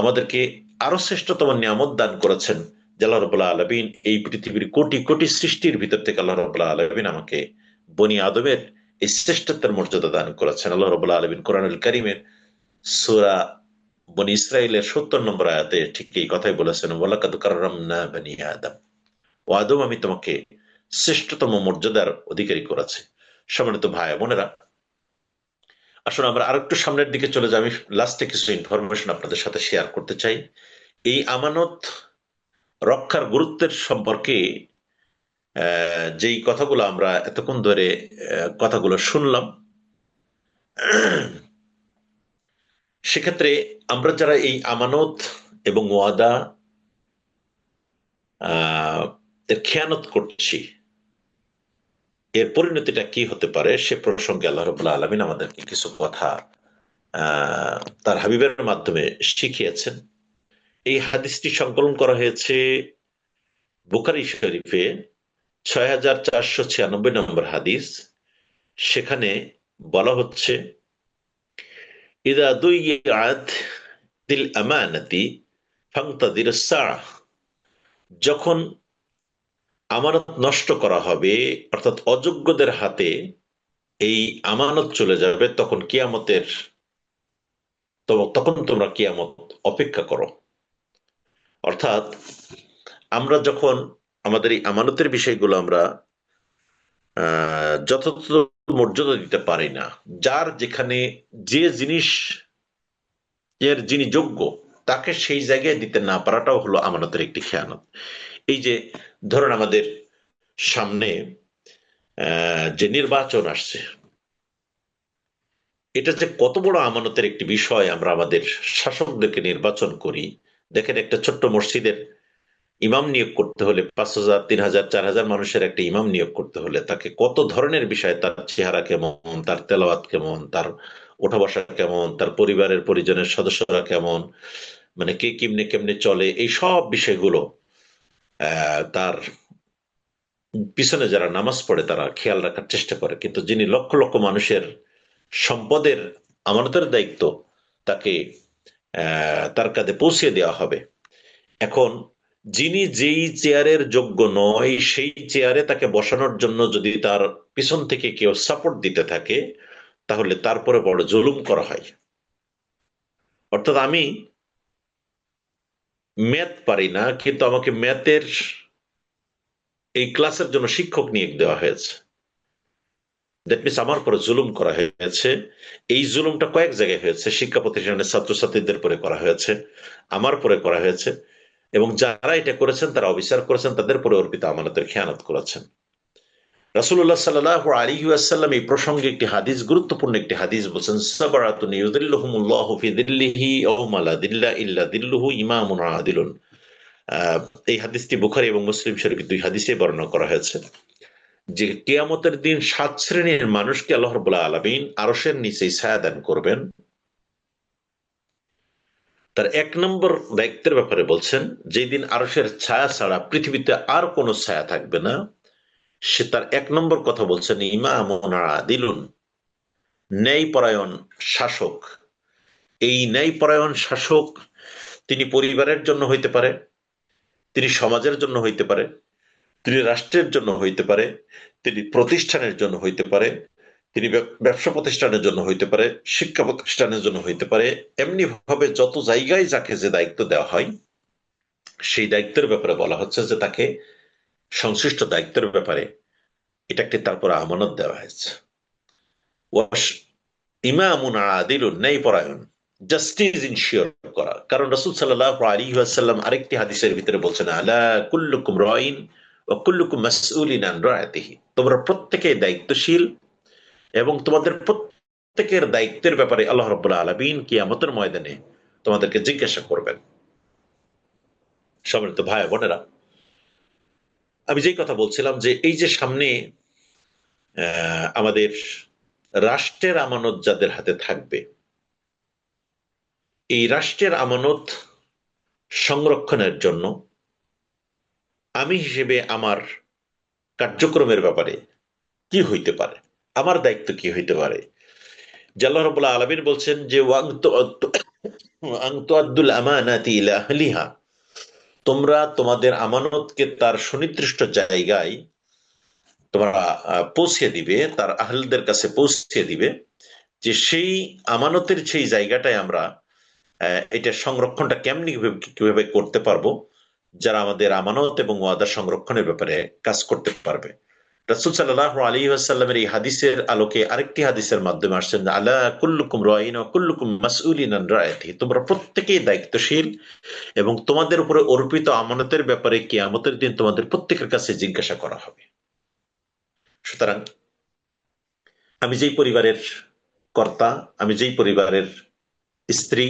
আমাদেরকে আরো শ্রেষ্ঠতম নিয়ামত দান করেছেন। যে আল্লাহ রাব্বুল আলামিন এই পৃথিবীর কোটি কোটি সৃষ্টির ভিতর থেকে আল্লাহ রাব্বুল আলামিন আমাকে বনি আদমের এই শ্রেষ্ঠত্বের মর্যাদা দান করেছেন। আল্লাহ রাব্বুল আলামিন কোরআনুল কারীমের সূরা বনি ইসরাইলের 70 নম্বর আয়াতে ঠিক এই কথাই বলেছেন, ওয়ালাকাদ কাররামনা বনি আদম, ও আদম আমি তোমাকে শ্রেষ্ঠতম মর্যাদার অধিকারী করেছি। সম্মানিত ভাই বোনেরা, আসলে আমরা আরেকটু সামনের দিকে চলে যাই। আমি লাস্টে কিছু ইনফরমেশন আপনাদের সাথে শেয়ার করতে চাই। এই আমানত রক্ষার গুরুত্বের সম্পর্কে যেই কথাগুলো আমরা এতক্ষণ ধরে কথাগুলো শুনলাম, সেক্ষেত্রে আমরা যারা এই আমানত এবং ওয়াদা এর খেয়ানত করছি, এর পরিণতিটা কি হতে পারে সে প্রসঙ্গে আল্লাহ রাব্বুল আলামিন আমাদেরকে কিছু কথা তার হাবিবের মাধ্যমে শিখিয়েছেন। এই হাদিসটি সংকলন করা হয়েছে বুখারী শরীফে, 6496 নম্বর হাদিস। সেখানে বলা হচ্ছে ইদা দুইয়াত দিল আমানাতি ফান্তাদির সাআহ, যখন আমানত নষ্ট করা হবে অর্থাৎ অযোগ্যদের হাতে এই আমানত চলে যাবে, তখন কিয়ামতের তখন তোমরা কিয়ামত অপেক্ষা করো। অর্থাৎ আমরা যখন আমাদের এই আমানতের বিষয়গুলো আমরা যথাযথ মর্যাদা দিতে পারি না, যার যেখানে যে জিনিস এর যিনি যোগ্য তাকে সেই জায়গায় দিতে না পারাটাও হলো আমানতের একটি খেয়ানত। এই যে ধরুন আমাদের সামনে যে নির্বাচন আসছে, এটা যে কত বড় আমানতের একটি বিষয়। আমরা আমাদের শাসকদেরকে নির্বাচন করি, দেখেন একটা ছোট্ট মসজিদের ইমাম নিয়োগ করতে হলে 5,000, 3,000, 4,000 মানুষের একটা ইমাম নিয়োগ করতে হলে তাকে কত ধরনের বিষয়, তার চেহারা কেমন, তার তেলাওয়াত কেমন, তার ওঠা বসা কেমন, তার পরিবারের পরিজনের সদস্যরা কেমন, মানে কে কেমনে কেমনে চলে, এই সব বিষয়গুলো তার পিছনে যারা নামাজ পড়ে তারা খেয়াল রাখার চেষ্টা করে। কিন্তু যিনি লক্ষ লক্ষ মানুষের সম্পদের আমানতের দায়িত্ব তাকে তার কাঁধে পৌঁছে দেওয়া হবে। এখন যিনি যেই চেয়ারের যোগ্য নয় সেই চেয়ারে তাকে বসানোর জন্য যদি তার পিছন থেকে কেউ সাপোর্ট দিতে থাকে, তাহলে তারপরে বড় জুলুম করা হয়। অর্থাৎ আমি ম্যাথ পারি না, কিন্তু আমাকে ম্যাথের এই ক্লাসের জন্য শিক্ষক নিয়োগ দেওয়া হয়েছে, দ্যাট মিনস আমার পরে জুলুম করা হয়েছে। এই জুলুমটা কয়েক জায়গায় হয়েছে, শিক্ষা প্রতিষ্ঠানের ছাত্রছাত্রীদের পরে করা হয়েছে, আমার পরে করা হয়েছে, এবং যারা এটা করেছেন তারা অবিচার করেছেন, তাদের পরে অর্পিত আমানতের খেয়ানত করেছেন। রাসূলুল্লাহ সাল্লাল্লাহু আলাইহি ওয়াসাল্লাম এই প্রসঙ্গে একটি হাদিস, গুরুত্বপূর্ণ একটি হাদিস বলছেন, সাবআতুন ইউযিল্লুহুমুল্লাহু ফি যিল্লিহি ইয়াওমা লা যিল্লা ইল্লা যিল্লুহু, ইমামুন আদিলুন। এই হাদিসটি বুখারী এবং মুসলিম শরীফ দুই হাদিসে বর্ণনা করা হয়েছে যে কিয়ামতের দিন 7 শ্রেণীর মানুষকে আল্লাহ রাব্বুল আলামিন আরশের নিচে ছায়া দান করবেন। তার 1 নম্বর দায়িত্বের ব্যাপারে বলছেন, যেই দিন আরশের ছায়া ছাড়া পৃথিবীতে আর কোনো ছায়া থাকবে না, সে তার 1 নম্বর কথা বলছেন ইমামুন আদিলুন, ন্যায়পরায়ণ শাসক। এই ন্যায়পরায়ণ শাসক তিনি পরিবারের জন্য হইতে পারে, তিনি সমাজের জন্য হইতে পারে, তিনি রাষ্ট্রের জন্য হইতে পারে, তিনি প্রতিষ্ঠানের জন্য হইতে পারে, তিনি ব্যবসা প্রতিষ্ঠানের জন্য হইতে পারে, শিক্ষা প্রতিষ্ঠানের জন্য হইতে পারে। এমনি ভাবে যত জায়গায় যাকে যে দায়িত্ব দেওয়া হয় সেই দায়িত্বের ব্যাপারে বলা হচ্ছে যে তাকে সংশ্লিষ্ট দায়িত্বের ব্যাপারে এটা একটি তারপর আমানত দেওয়া হয়েছে। ইমামুন আদিলুন, ন্যায়পরায়ণ, জাস্টিস ইনশিওর করা। কারণ রাসূল সাল্লাল্লাহু আলাইহি ওয়াসাল্লাম আরেকটি হাদিসের ভিতরে বলছেন, আলা কুল্লুকুম রাইন ওয়া কুল্লুকুম মাসউলিন আন রায়াতিহি, তোমরা প্রত্যেকেই দায়িত্বশীল এবং তোমাদের প্রত্যেকের দায়িত্বের ব্যাপারে আল্লাহ রাব্বুল আলামিন কিয়ামতের ময়দানে তোমাদেরকে জিজ্ঞাসা করবেন। সম্মানিত ভাই বোনেরা, আমি যেই কথা বলছিলাম যে এই যে সামনে আমাদের রাষ্ট্রের আমানত যাদের হাতে থাকবে, এই রাষ্ট্রের আমানত সংরক্ষণের জন্য আমি হিসেবে আমার কার্যক্রমের ব্যাপারে কি হইতে পারে, আমার দায়িত্ব কি হইতে পারে। যে আল্লাহ রাব্বুল আলামিন বলছেন যে আনতুআদ্দুল আমানাতি ইলা আহলিহা, তোমরা তোমাদের আমানতকে তার সুনির্দিষ্ট জায়গায় তোমরা পৌঁছে দিবে, তার আহলদের কাছে পৌঁছে দিবে। যে সেই আমানতের সেই জায়গাটায় আমরা এটা সংরক্ষণটা কেমনি কিভাবে করতে পারবো, যারা আমাদের আমানত এবং ওয়াদা সংরক্ষণের ব্যাপারে কাজ করতে পারবে। রাসূল সাল্লাল্লাহু আলাইহি ওয়াসাল্লামের এই হাদিসের আলোকে আরেকটি হাদিসের মাধ্যমে আসছেন, আলা কুল্লুকুম রাইন ওয়া কুল্লুকুম মাসউলিন আন রায়াতিহি, তোমরা প্রত্যেকেই দায়িত্বশীল এবং তোমাদের উপরে অর্পিত আমানতের ব্যাপারে কিয়ামতের দিন তোমাদের প্রত্যেকের কাছে জিজ্ঞাসা করা হবে। সুতরাং আমি যেই পরিবারের কর্তা, আমি যেই পরিবারের স্ত্রী,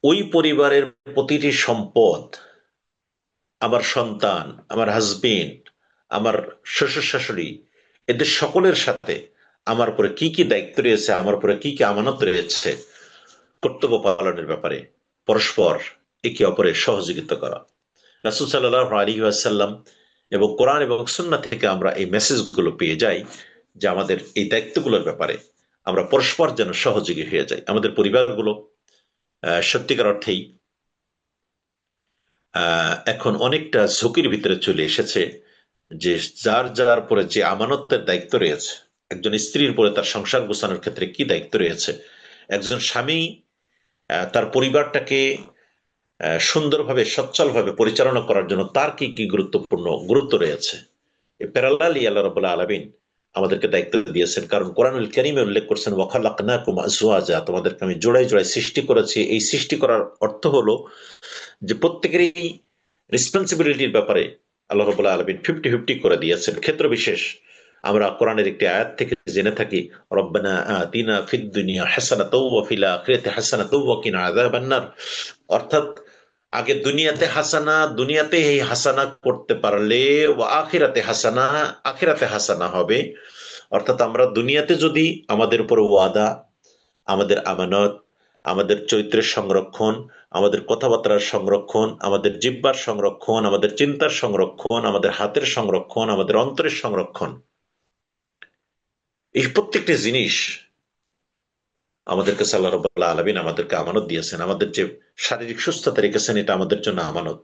ওই পরিবারের প্রতিটি সম্পদ, আমার সন্তান, আমার হাজবেন্ড, আমার শ্বশুর শাশুড়ি, এদের সকলের সাথে আমার উপরে কি কি দায়িত্ব রয়েছে, আমার উপরে কি কি আমানত রয়েছে, কর্তব্য পালনের ব্যাপারে পরস্পর একে অপরের সহযোগিতা করা। রাসূল সাল্লাল্লাহু আলাইহি ওয়াসাল্লাম এবং কোরআন এবং সুন্নাহ থেকে আমরা এই মেসেজগুলো পেয়ে যাই যে আমাদের এই দায়িত্বগুলোর ব্যাপারে আমরা পরস্পর যেন সহযোগী হয়ে যাই। আমাদের পরিবারগুলো সত্যিকার অর্থেই এখন অনেকটা ঝুঁকির ভিতরে চলে এসেছে, যে যার যার পরে যে আমানতের দায়িত্ব রয়েছে, একজন স্ত্রীর পরে তার সংসার গোছানোর ক্ষেত্রে কি দায়িত্ব রয়েছে, একজন স্বামী তার পরিবারটাকে সুন্দরভাবে সচ্ছলভাবে পরিচালনা করার জন্য তার কি কি গুরুত্ব রয়েছে, এই প্যারালালি আল্লাহ রাব্বুল আলামিন আমাদেরকে দায়িত্ব দিয়েছেন। কারণ কোরআনুল কারীমে উল্লেখ করছেন ওয়াখালাকনাকুম আজওয়াজা, তোমাদেরকে আমি জোড়ায় জোড়ায় সৃষ্টি করেছি। এই সৃষ্টি করার অর্থ হলো যে প্রত্যেকেরই রেসপন্সিবিলিটির ব্যাপারে আল্লাহ রাব্বুল আলামিন 50-50 করে দিয়েছেন ক্ষেত্র বিশেষ। আমরা কোরআনের একটি আয়াত থেকে জেনে থাকি, রব্বানা আতিনা ফিদ দুনিয়া হাসানাতাও ওয়া ফিল আখিরাতি হাসানাতাও ওয়া কিনা আযাবান নার। অর্থাৎ আগে দুনিয়াতে এই হাসানা করতে পারলে ও আখিরাতে হাসানা, আখিরাতে হাসানা হবে। অর্থাৎ আমরা দুনিয়াতে যদি আমাদের উপর ওয়াদা, আমাদের আমানত, আমাদের চরিত্রের সংরক্ষণ, আমাদের কথাবার্তার সংরক্ষণ, আমাদের জিহ্বার সংরক্ষণ, আমাদের চিন্তার সংরক্ষণ, আমাদের হাতের সংরক্ষণ, আমাদের অন্তরের সংরক্ষণ, এই প্রত্যেকটি জিনিস আমাদেরকে আল্লাহ রাব্বুল আলামিন আমাদেরকে আমানত দিয়েছেন। আমাদের যে শারীরিক সুস্থতা রেখেছেন, এটা আমাদের জন্য আমানত।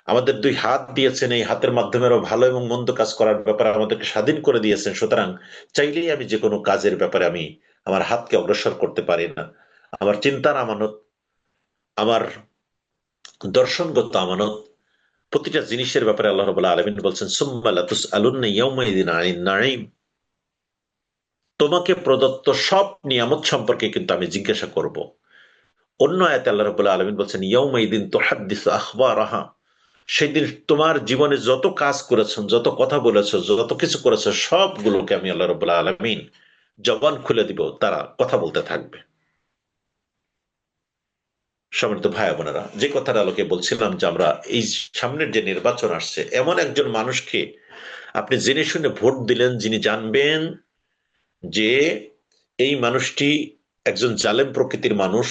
আমাদের দুই হাত দিয়েছেন, এই হাতের মাধ্যমেও ভালো এবং মন্দ কাজ করার ব্যাপারে আমাদেরকে স্বাধীন করে দিয়েছেন। সুতরাং চাইলেই আমি যে কোনো কাজের ব্যাপারে আমি আমার হাতকে অগ্রসর করতে পারি না। আমার চিন্তার আমানত, আমার দর্শনগত আমানত, প্রতিটা জিনিসের ব্যাপারে আল্লাহ রাব্বুল আলামিন বলছেন সুম্মা লাতুসআলুন্না ইয়াওমাইযিন আনিন নাঈম, তোমাকে প্রদত্ত সব নিয়ামত সম্পর্কে কিন্তু আমি জিজ্ঞাসা করব। অন্য আয়াতে আল্লাহ রাব্বুল আলামিন বলছেন ইয়াওমাইযিন তুহাদ্দিসু আখবারাহা, সেদিন তোমার জীবনে যত কাজ করেছো, যত কথা বলেছো, যত কিছু করেছো, সবগুলোকে আমি আল্লাহ রাব্বুল আলামিন জবান খুলে দিব, তারা কথা বলতে থাকবে। সম্মানিত ভাই বোনেরা, যে কথার আলোকে বলছিলাম যে আমরা এই সামনের যে নির্বাচন আসছে, এমন একজন মানুষকে আপনি জেনে শুনে ভোট দিলেন, যিনি জানবেন যে এই মানুষটি একজন জালেম প্রকৃতির মানুষ,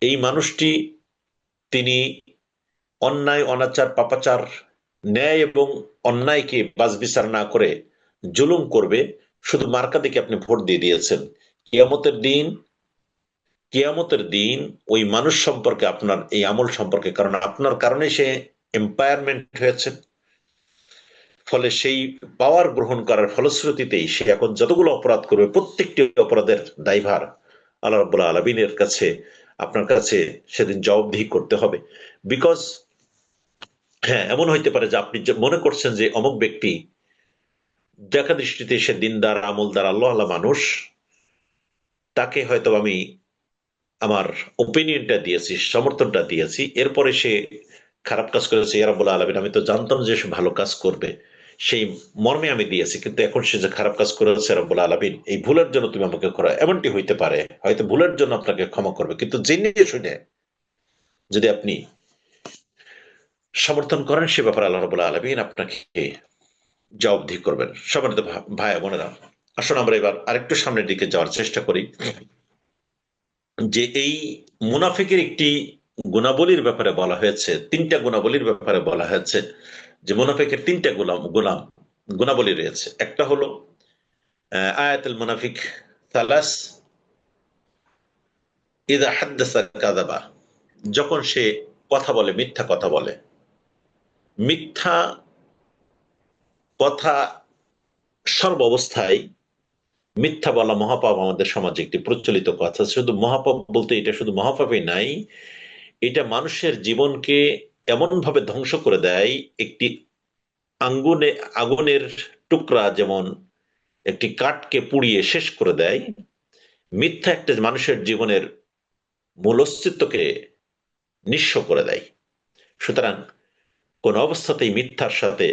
এই মানুষটি তিনি অন্যায় অনাচার পাপাচার, ন্যায় এবং অন্যায়কে বাছবিচার না করে জুলুম করবে, শুধু মার্কা দেখে আপনি ভোট দিয়ে দিয়েছেন। কিয়ামতের দিন ওই মানুষ সম্পর্কে, আপনার এই আমল সম্পর্কে, কারণ আপনার কারণে সে এম্পায়ারমেন্ট হয়েছে, ফলে সেই পাওয়ার গ্রহণ করার ফলশ্রুতিতেই সে এখন যতগুলো অপরাধ করবে, প্রত্যেকটি অপরাধের দায়ভার আল্লাহ রাব্বুল আলামিনের কাছে, আপনার কাছে সেদিন জবাবদিহি করতে হবে। বিকজ হ্যাঁ, এমন হইতে পারে যে আপনি মনে করছেন যে অমুক ব্যক্তি দেখা দৃষ্টিতে সে দিনদার, আমলদার, আল্লাহ মানুষ, তাকে হয়তো আমি আমার ওপিনিয়নটা দিয়েছি, সমর্থনটা দিয়েছি, এরপরে সে খারাপ কাজ করেছে, ইয়া রাব্বুল আলামিন আমি তো জানতাম যে সে ভালো কাজ করবে, সেই মর্মে আমি দিয়েছি, কিন্তু এখন সে যে খারাপ কাজ করেছে, রাব্বুল আলামিন এই ভুলের জন্য তুমি আমাকে করো, এমনটি হইতে পারে। হয়তো ভুলের জন্য আপনাকে ক্ষমা করবে, কিন্তু জেনে শুনে যদি আপনি সমর্থন করেন, সে ব্যাপারে আল্লাহ রাব্বুল আলামিন আপনাকে জবাবদিহি করবেন। সম্মানিত ভাই বোনেরা, আসুন আমরা এবার আরেকটু সামনের দিকে যাওয়ার চেষ্টা করি, যে এই মুনাফিকের একটি গুণাবলীর ব্যাপারে বলা হয়েছে, তিনটা গুণাবলীর ব্যাপারে বলা হয়েছে, যে মুনাফিকের তিনটা গুণাবলী রয়েছে। একটা হলো আয়াতুল মুনাফিক সালাস, ইযা হাদ্দাসা কাযাবা, যখন সে কথা বলে মিথ্যা কথা বলে। মিথ্যা কথা সর্ব অবস্থায়, মিথ্যা বলা মহাপাপ আমাদের সমাজে একটি প্রচলিত কথা। শুধু মহাপাপ বলতে এটা শুধু মহাপাপই নাই, এটা মানুষের জীবনকে এমন ভাবে ধ্বংস করে দেয়, একটি আগুনের টুকরা যেমন একটি কাঠকে পুড়িয়ে শেষ করে দেয়, মিথ্যা একটা মানুষের জীবনের মূল অস্তিত্বকে নিঃস্ব করে দেয়। সুতরাং কোন অবস্থাতেই মিথ্যার সাথে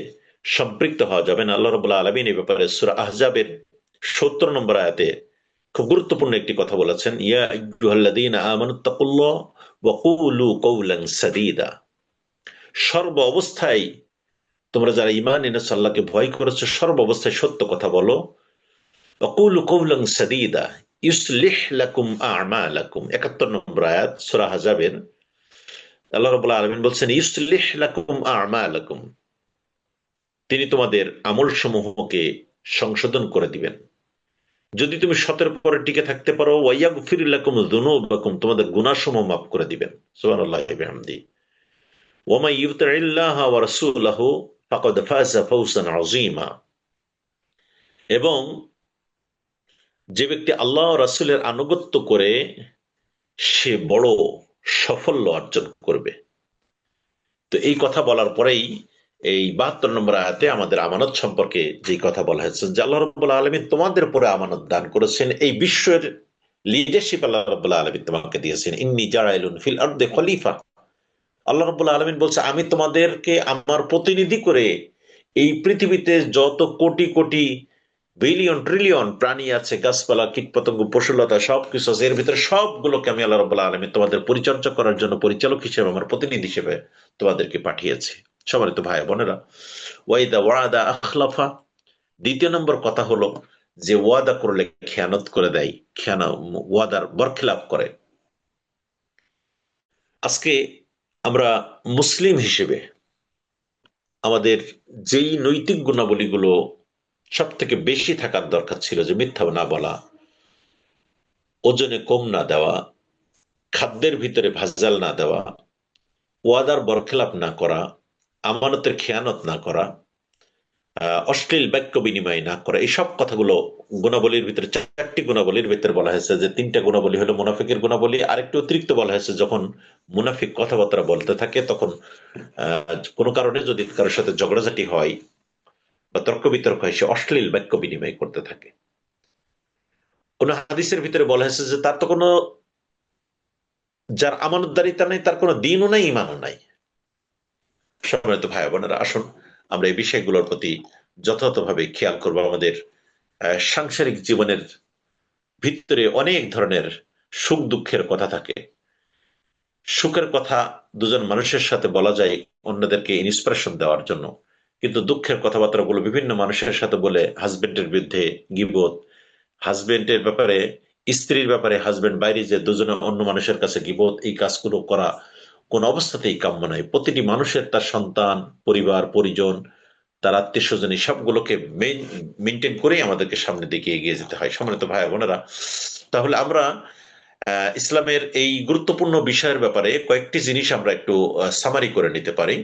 সম্পৃক্ত হওয়া যাবে না। আল্লাহ রাব্বুল আলামিন এই ব্যাপারে সূরা আহজাবের 70 নম্বর আয়াতে খুব গুরুত্বপূর্ণ একটি কথা বলেছেন, ইয়া আইয়ুহাল্লাযীনা আমানুত্তাকুল্লাহ ওয়া কুলু কাওলান সাদীদা, সর্ব অবস্থায় তোমরা যারা ঈমান এনেছো, আল্লাহকে ভয় করেছো, সর্ব অবস্থায় সত্য কথা বলো। ওয়া কুলু কাওলান সাদীদা ইউসলিহ লাকুম আ'মালাকুম, 71 নম্বর আয়াত সূরা আহজাবের। আল্লাহ রাব্বুল আলামিন বলছেন ইউসলিহ লাকুম আ'মালাকুম, তিনি তোমাদের আমল সমূহকে সংশোধন করে দিবেন। যদি তুমি সতের পরে টিকে থাকতে পারো, ওয়াইয়াগফির লাকুম যুনুবাকুম, তোমাদের গুনাহসমূহ মাফ করে দিবেন। সুবহানাল্লাহি ওয়া বিহামদিহি। ওয়া মান ইউতিইল্লাহা ওয়া রাসূলাহু ফাকাদ ফাযা ফাওজান আযীমা। এবং যে ব্যক্তি আল্লাহ ও রাসূলের আনুগত্য করে সে বড় সাফল্য অর্জন করবে। তো এই কথা বলার পরেই এই ৭২ নম্বর আয়াতে আমাদের আমানত সম্পর্কে যে কথা বলা হয়েছে, যে আল্লাহ রাব্বুল আলামিন তোমাদের উপরে আমানত দান করেছেন, এই বিশ্বের লিডারশিপ আল্লাহ রাব্বুল আলামিন তোমাকে দিয়েছেন। ইন্নী জাআইলুন ফিল আরদি খলিফা। আল্লাহ রাব্বুল আলামিন বলছে আমি তোমাদেরকে আমার প্রতিনিধি করে এই পৃথিবীতে যত কোটি কোটি বিলিয়ন ট্রিলিয়ন প্রাণী আছে, গাছপালা, কীটপতঙ্গ, পশুলতা সবকিছু আছে, এর ভিতরে সবগুলোকে আমি আল্লাহ রাব্বুল আলামিন তোমাদের পরিচর্যা করার জন্য পরিচালক হিসেবে, আমার প্রতিনিধি হিসেবে তোমাদেরকে পাঠিয়েছি। সম্মানিত ভাই বোনেরা, ওয়াইদা ওয়াদা আখলাফা, দ্বিতীয় নম্বর কথা হলো যে ওয়াদা করলে খেয়ানত করে দেয়, ওয়াদার বরখিলাপ করে। আজকে আমরা মুসলিম হিসেবে আমাদের যেই নৈতিক গুণাবলীগুলো সব থেকে বেশি থাকার দরকার ছিল, যে মিথ্যা না বলা, ওজনে কম না দেওয়া, খাদ্যের ভিতরে ভেজাল না দেওয়া, ওয়াদার বরখেলাপ না করা, আমানতের খেয়ানত না করা, অশ্লীল বাক্য বিনিময় না করা, এই সব কথাগুলো গুণাবলীর ভিতরে, 4টি গুণাবলীর ভিতরে বলা হয়েছে যে 3টা গুণাবলী হলো মুনাফিকের গুণাবলী। আরেকটু অতিরিক্ত বলা হয়েছে, যখন মুনাফিক কথাবার্তা বলতে থাকে তখন কোনো কারণে যদি কারোর সাথে ঝগড়াঝাটি হয় বা তর্ক বিতর্ক হয়, সে অশ্লীল বাক্য বিনিময় করতে থাকে। কোন হাদিসের ভিতরে বলা হয়েছে যে তার তো কোনো, যার আমানতদারিতা নাই তার কোনো দিনও নাই, ইমানও নাই। সম্মানিত ভাই বোনেরা, আসুন আমরা এই বিষয়গুলোর প্রতি যথাযথভাবে খেয়াল করবো। আমাদের সাংসারিক জীবনের ভিতরে অনেক ধরনের সুখ দুঃখের কথা থাকে। সুখের কথা দুজন মানুষের সাথে বলা যায় অন্যদেরকে ইন্সপিরেশন দেওয়ার জন্য, কিন্তু দুঃখের কথাবার্তাগুলো বিভিন্ন মানুষের সাথে বলে হাজবেন্ডের বিরুদ্ধে গীবত, হাজবেন্ডের ব্যাপারে, স্ত্রীর ব্যাপারে হাজবেন্ড বাইরে যে দুজনে অন্য মানুষের কাছে গীবত, এই কাজগুলো করা কোন অবস্থাতেই কাম্য নয়। প্রতিটি মানুষের তার সন্তান, পরিবার, পরিজন, তার আত্মীয় স্বজন, এই সবগুলোকে মেনটেন করেই আমাদেরকে সামনের দিকে এগিয়ে যেতে হয়। সম্মানিত ভাই বোনেরা, তাহলে আমরা ইসলামের এই গুরুত্বপূর্ণ বিষয়ের ব্যাপারে কয়েকটি জিনিস আমরা একটু সামারি করে নিতে পারি।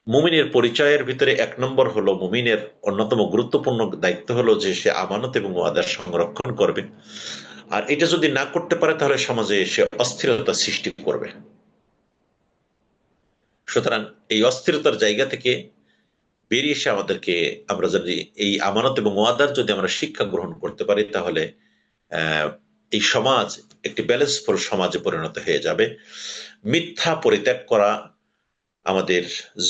মুমিনের পরিচয়ের ভিতরে 1 নম্বর হলো, মুমিনের অন্যতম গুরুত্বপূর্ণ দায়িত্ব হলো যে সে আমানত এবং ওয়াদার সংরক্ষণ করবে। আর এটা যদি না করতে পারে তাহলে সমাজে সে অস্থিরতা সৃষ্টি করবে। সুতরাং এই অস্থিরতার জায়গা থেকে বেরিয়ে এসে আমাদেরকে, আমরা যদি এই আমানত এবং ওয়াদার যদি আমরা শিক্ষা গ্রহণ করতে পারি, তাহলে এই সমাজ একটি ব্যালেন্সফুল সমাজে পরিণত হয়ে যাবে। মিথ্যা পরিত্যাগ করা আমাদের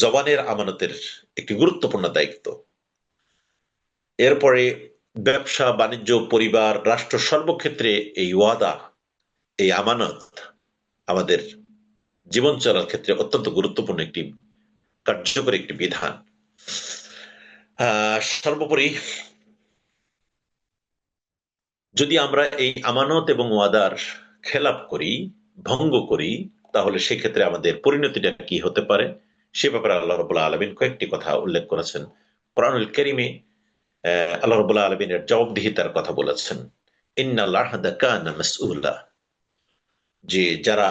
জবানের আমানতের একটি গুরুত্বপূর্ণ দায়িত্ব। এরপরে ব্যবসা বাণিজ্য, পরিবার, রাষ্ট্র, সর্বক্ষেত্রে এই ওয়াদা, এই আমানত আমাদের জীবন চলার ক্ষেত্রে অত্যন্ত গুরুত্বপূর্ণ একটি কার্যকরী একটি বিধান। সর্বোপরি যদি আমরা এই আমানত এবং ওয়াদার খেলাপ করি, ভঙ্গ করি, তাহলে সেক্ষেত্রে আমাদের পরিণতিটা কি হতে পারে সে ব্যাপারে আল্লাহ রাব্বুল আলামিন কয়েকটি কথা উল্লেখ করেছেন। কোরআনুল কারীমে আল্লাহ রাব্বুল আলামিনের জবাবদিহিতার কথা বলেছেন, ইন্নাল আহদা কানা মাসউলা, যে যারা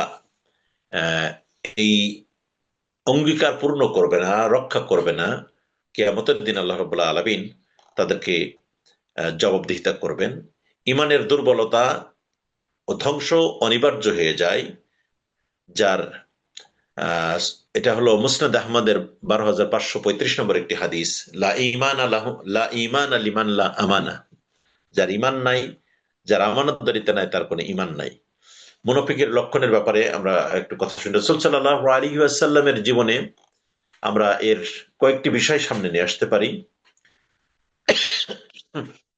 এই অঙ্গীকার পূর্ণ করবে না, রক্ষা করবে না, কিয়ামতের দিন আল্লাহ রাব্বুল আলামিন তাদেরকে জবাবদিহিতা করবেন। ইমানের দুর্বলতা ও ধ্বংস অনিবার্য হয়ে যায়, যার এটা হলো মুসনাদ আহমদের ১২,৫৩৫ নম্বর একটি হাদিস, লা ঈমান আলাহু লা ঈমান লিমান লা আমানা, যার ঈমান নাই, যার আমানতদারিতা নাই, তার কোনো ঈমান নাই। মুনাফিকের লক্ষণের ব্যাপারে আমরা একটু কথা শুনি। রাসূল সাল্লাল্লাহু আলাইহি ওয়াসাল্লামের জীবনে আমরা এর কয়েকটি বিষয় সামনে নিয়ে আসতে পারি।